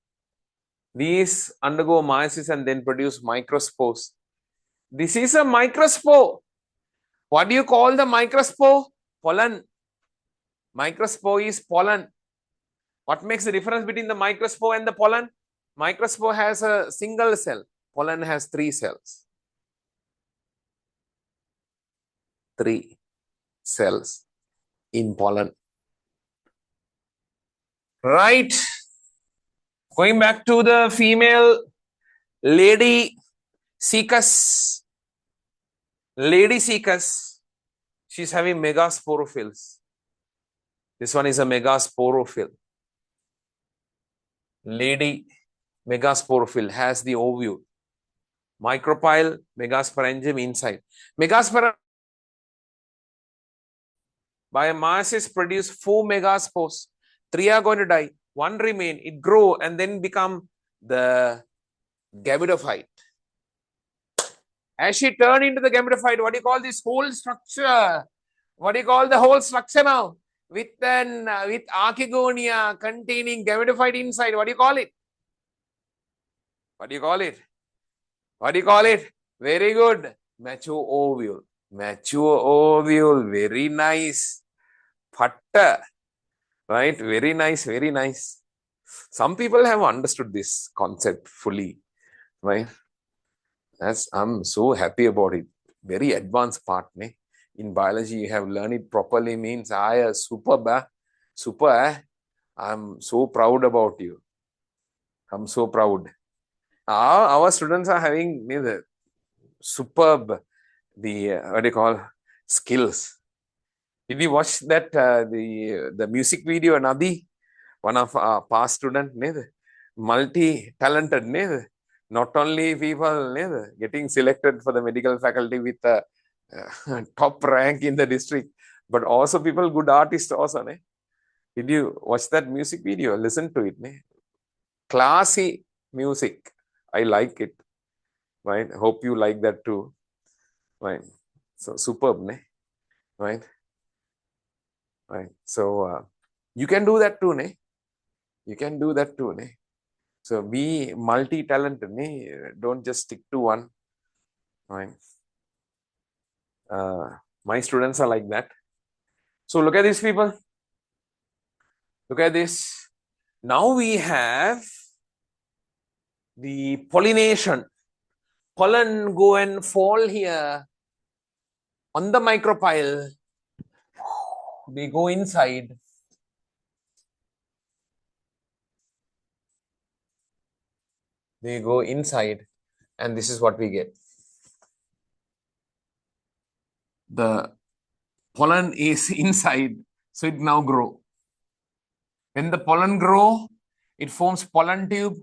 These undergo meiosis and then produce microspores. This is a microspore. What do you call the microspore? Pollen. Microspore is pollen. What makes the difference between the microspore and the pollen? Microspore has a single cell. Pollen has 3 cells. 3 cells in pollen. Right. Going back to the female lady Caecus. Lady Caecus. She's having megasporophylls. This one is a megasporophyll. Lady megasporophyll has the ovule. Micropyle, megasporangium inside. Megasporangium by meiosis produce 4 megaspores. 3 are going to die. 1 remain. It grow and then become the gametophyte. As she turned into the gametophyte, what do you call this whole structure? What do you call the whole structure now? With archegonia containing gametophyte inside. What do you call it? What do you call it? What do you call it? Very good. Mature ovule. Mature ovule. Very nice. Patta. Right? Very nice. Very nice. Some people have understood this concept fully. Right? I'm so happy about it. Very advanced part. Ne? In biology, you have learned it properly means I super. Super. I'm so proud about you. I'm so proud. Our students are having superb, what do you call, skills. Did you watch that, the music video, Nadi? One of our past student, multi-talented, not only people getting selected for the medical faculty with a top rank in the district, but also people, good artists also. Did you watch that music video? Listen to it. Classy music. I like it. Right? Hope you like that too. Right? So superb, right? Right. So you can do that too, You can do that too, So be multi-talented, Don't just stick to one. Right? My students are like that. So look at these people. Look at this. Now we have the pollination. Pollen go and fall here on the micropyle. They go inside. They go inside, and this is what we get. The pollen is inside, so it now grow. When the pollen grow, it forms pollen tube,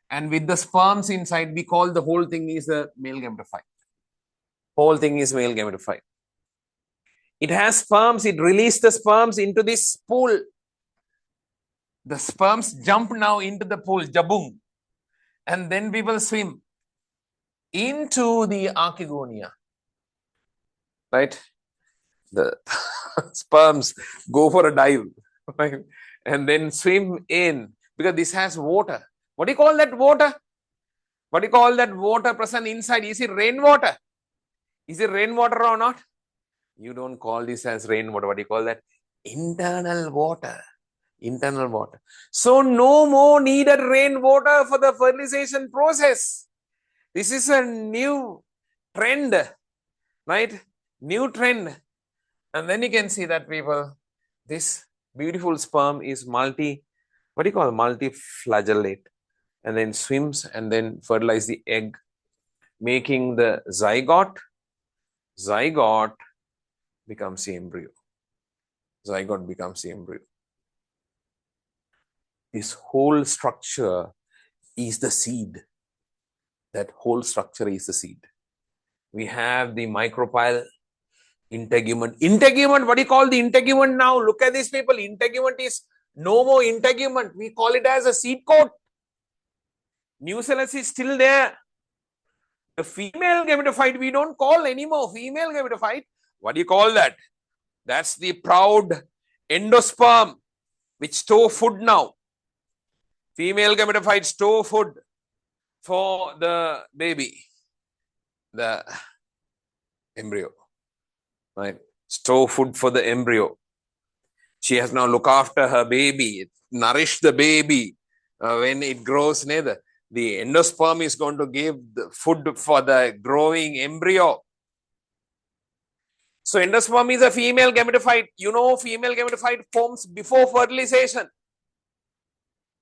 and with the sperms inside, we call the whole thing is a male gametophyte. Whole thing is male gametophyte. It has sperms, it releases the sperms into this pool. The sperms jump now into the pool, jaboom. And then people swim into the archegonia. Right? The sperms go for a dive, right? And then swim in, because this has water. What do you call that water? What do you call that water present inside? Is it rainwater? Is it rainwater or not? You don't call this as rainwater. What do you call that? Internal water. Internal water. So no more needed rainwater for the fertilization process. This is a new trend, right? New trend. And then you can see that people, this beautiful sperm is multiflagellate, and then swims and then fertilize the egg, making the zygote. Zygote becomes the embryo. Zygote becomes the embryo. This whole structure is the seed. That whole structure is the seed. We have the micropyle, integument. Integument, what do you call the integument now? Look at these people. Integument is no more integument. We call it as a seed coat. Nucellus is still there. The female gametophyte, we don't call anymore female gametophyte. What do you call that? That's the proud endosperm, which store food now. Female gametophyte store food for the baby, the embryo, right? Store food for the embryo. She has now look after her baby, nourish the baby. When it grows, the endosperm is going to give the food for the growing embryo. So endosperm is a female gametophyte. You know, female gametophyte forms before fertilization.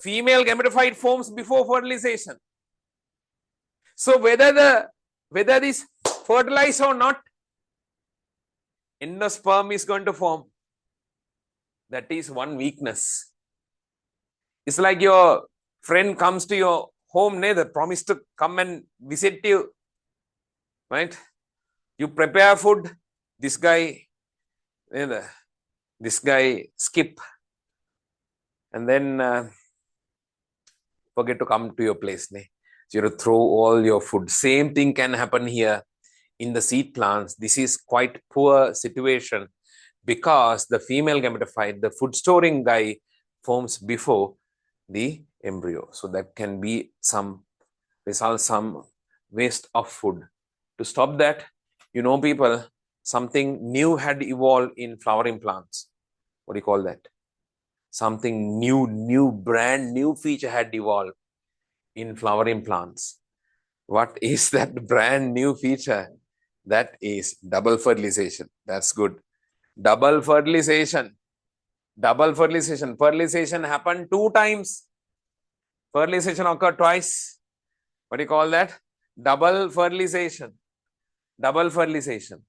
Female gametophyte forms before fertilization. So whether this fertilized or not, endosperm is going to form. That is one weakness. It's like your friend comes to your home, they promise to come and visit you, right? You prepare food, this guy skip, and then forget to come to your place. So you have to throw all your food. Same thing can happen here in the seed plants. This is quite poor situation because the female gametophyte, the food storing guy, forms before the embryo. So that can be some waste of food. To stop that, people, something new had evolved in flowering plants. What do you call that? Something new, brand new feature had evolved in flowering plants. What is that brand new feature? That is double fertilization. That's good. Double fertilization. Double fertilization. Fertilization happened 2 times. Fertilization occurred twice. What do you call that? Double fertilization. Double fertilization.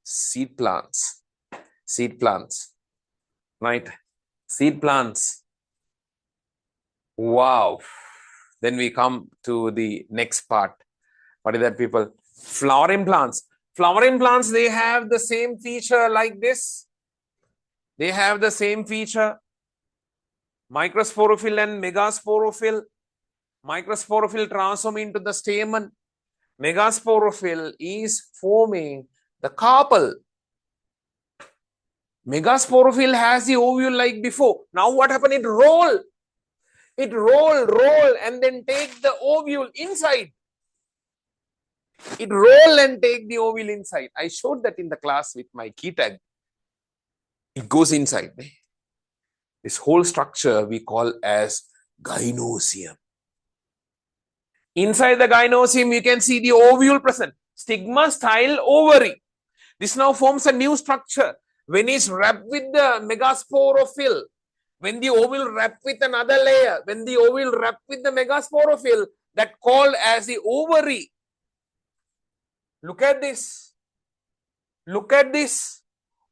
Seed plants. Seed plants. Right? Seed plants. Wow. Then we come to the next part. What is that, people? Flowering plants. Flowering plants, they have the same feature like this. They have the same feature. Microsporophyll and megasporophyll. Microsporophyll transform into the stamen. Megasporophyll is forming the carpel. Megasporophyll has the ovule like before. Now what happened? It roll. It roll and then take the ovule inside. It roll and take the ovule inside. I showed that in the class with my key tag. It goes inside. This whole structure we call as gynosium. Inside the gynosium, you can see the ovule present. Stigma style ovary. This now forms a new structure. When it's wrapped with the megasporophyll, when the ovule wrapped with another layer, when the ovule wrapped with the megasporophyll, that called as the ovary. Look at this. Look at this.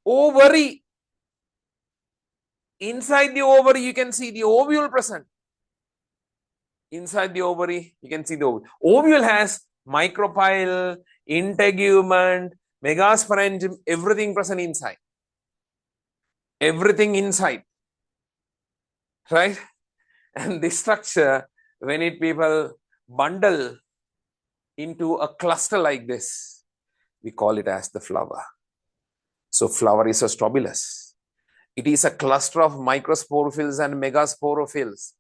ovary. Inside the ovary, you can see the ovule present. Inside the ovary, you can see the ovule. Ovule has micropyle, integument, megasporangium, everything present inside. Everything inside. Right? And this structure, when people bundle into a cluster like this, we call it as the flower. So flower is a strobilus. It is a cluster of microsporophylls and megasporophylls.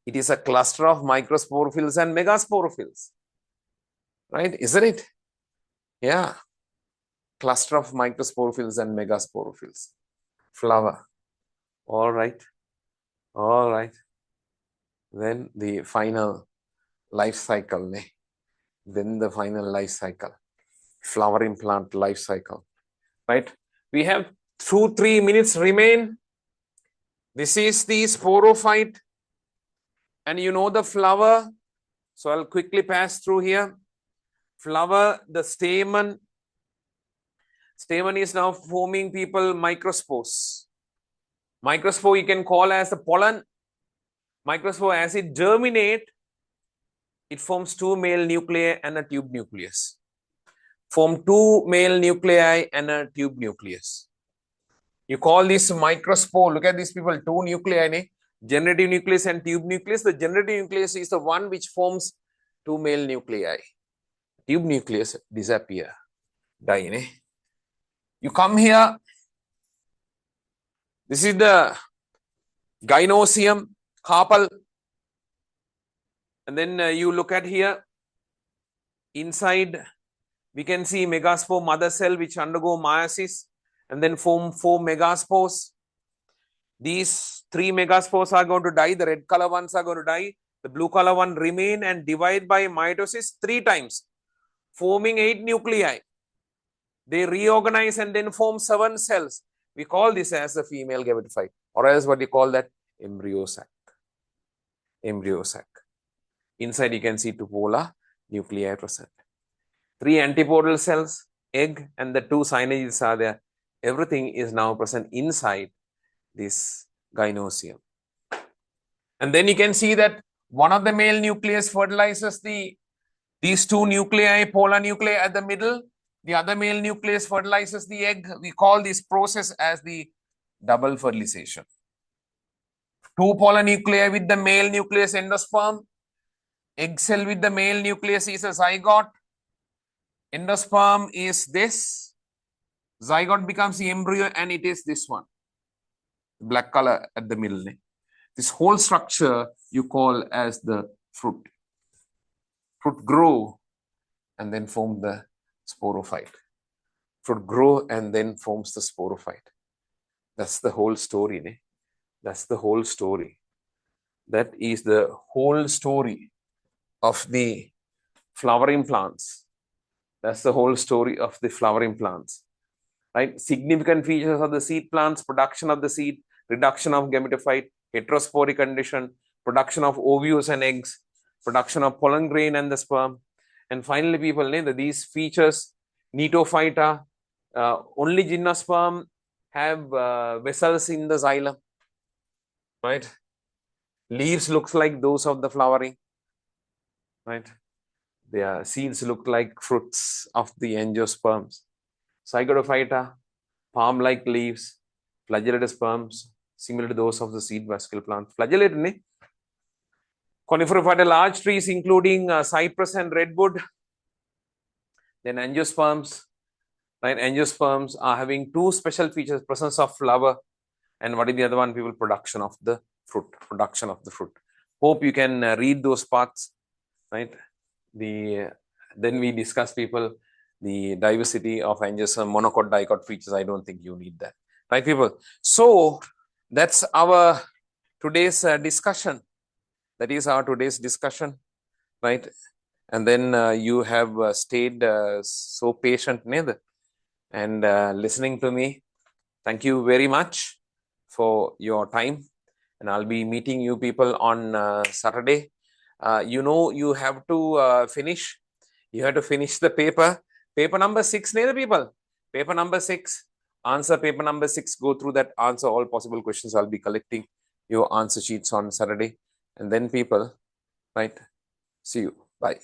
It is a cluster of microsporophylls and megasporophylls. Right? Isn't it? Yeah. Cluster of microsporophylls and megasporophylls. Flower. All right. All right. Then the final life cycle. Then the final life cycle. Flowering plant life cycle. Right? We have 2-3 minutes remain. This is the sporophyte. And you know the flower. So I'll quickly pass through here. Flower, the stamen. Stamen is now forming microspores. Microspore you can call as the pollen. Microspore, as it germinate, it forms 2 male nuclei and a tube nucleus. Form 2 male nuclei and a tube nucleus. You call this microspore. Look at these people, 2 nuclei, generative nucleus and tube nucleus. The generative nucleus is the one which forms 2 male nuclei. Tube nucleus disappear, die. You come here. This is the gynosium, carpel. And then you look at here. Inside, we can see megaspore mother cell which undergo meiosis and then form 4 megaspores. These 3 megaspores are going to die. The red color ones are going to die. The blue color one remain and divide by mitosis 3 times, forming 8 nuclei. They reorganize and then form 7 cells. We call this as the female gametophyte, or else what we call that? Embryo sac. Embryo sac. Inside you can see 2 polar nuclei present. 3 antipodal cells, egg, and the 2 synages are there. Everything is now present inside this gynosium. And then you can see that one of the male nucleus fertilizes these 2 nuclei, polar nuclei at the middle. The other male nucleus fertilizes the egg. We call this process as the double fertilization. 2 polar nuclei with the male nucleus endosperm. Egg cell with the male nucleus is a zygote. Endosperm is this. Zygote becomes the embryo and it is this one. Black color at the middle. This whole structure you call as the fruit. Fruit grow and then form the sporophyte. Fruit grow and then forms the sporophyte. That's the whole story. That's the whole story. That is the whole story of the flowering plants. That's the whole story of the flowering plants. Right? Significant features of the seed plants: production of the seed, reduction of gametophyte, heterosporic condition, production of ovules and eggs, production of pollen grain and the sperm. And finally, people know that these features, Netophyta, only gymnosperm have vessels in the xylem. Right? Leaves looks like those of the flowering. Right? Their seeds look like fruits of the angiosperms. Zygotophyta, palm-like leaves, flagellated sperms, similar to those of the seed vascular plant. Flagellated, Coniferophyta, large trees including cypress and redwood. Then angiosperms, right? Angiosperms are having 2 special features: presence of flower, and what is the other one? People, production of the fruit. Production of the fruit. Hope you can read those parts, right? Then we discuss people the diversity of angiosperm, monocot, dicot features. I don't think you need that, right, people? So that's our today's discussion. That is our today's discussion, right? And then you have stayed so patient, and listening to me. Thank you very much for your time. And I'll be meeting you people on Saturday. You have to finish. You have to finish the paper. Paper number 6, people. Paper number 6 answer paper number 6, go through that, answer all possible questions. I'll be collecting your answer sheets on Saturday. And then people, right? See you. Bye.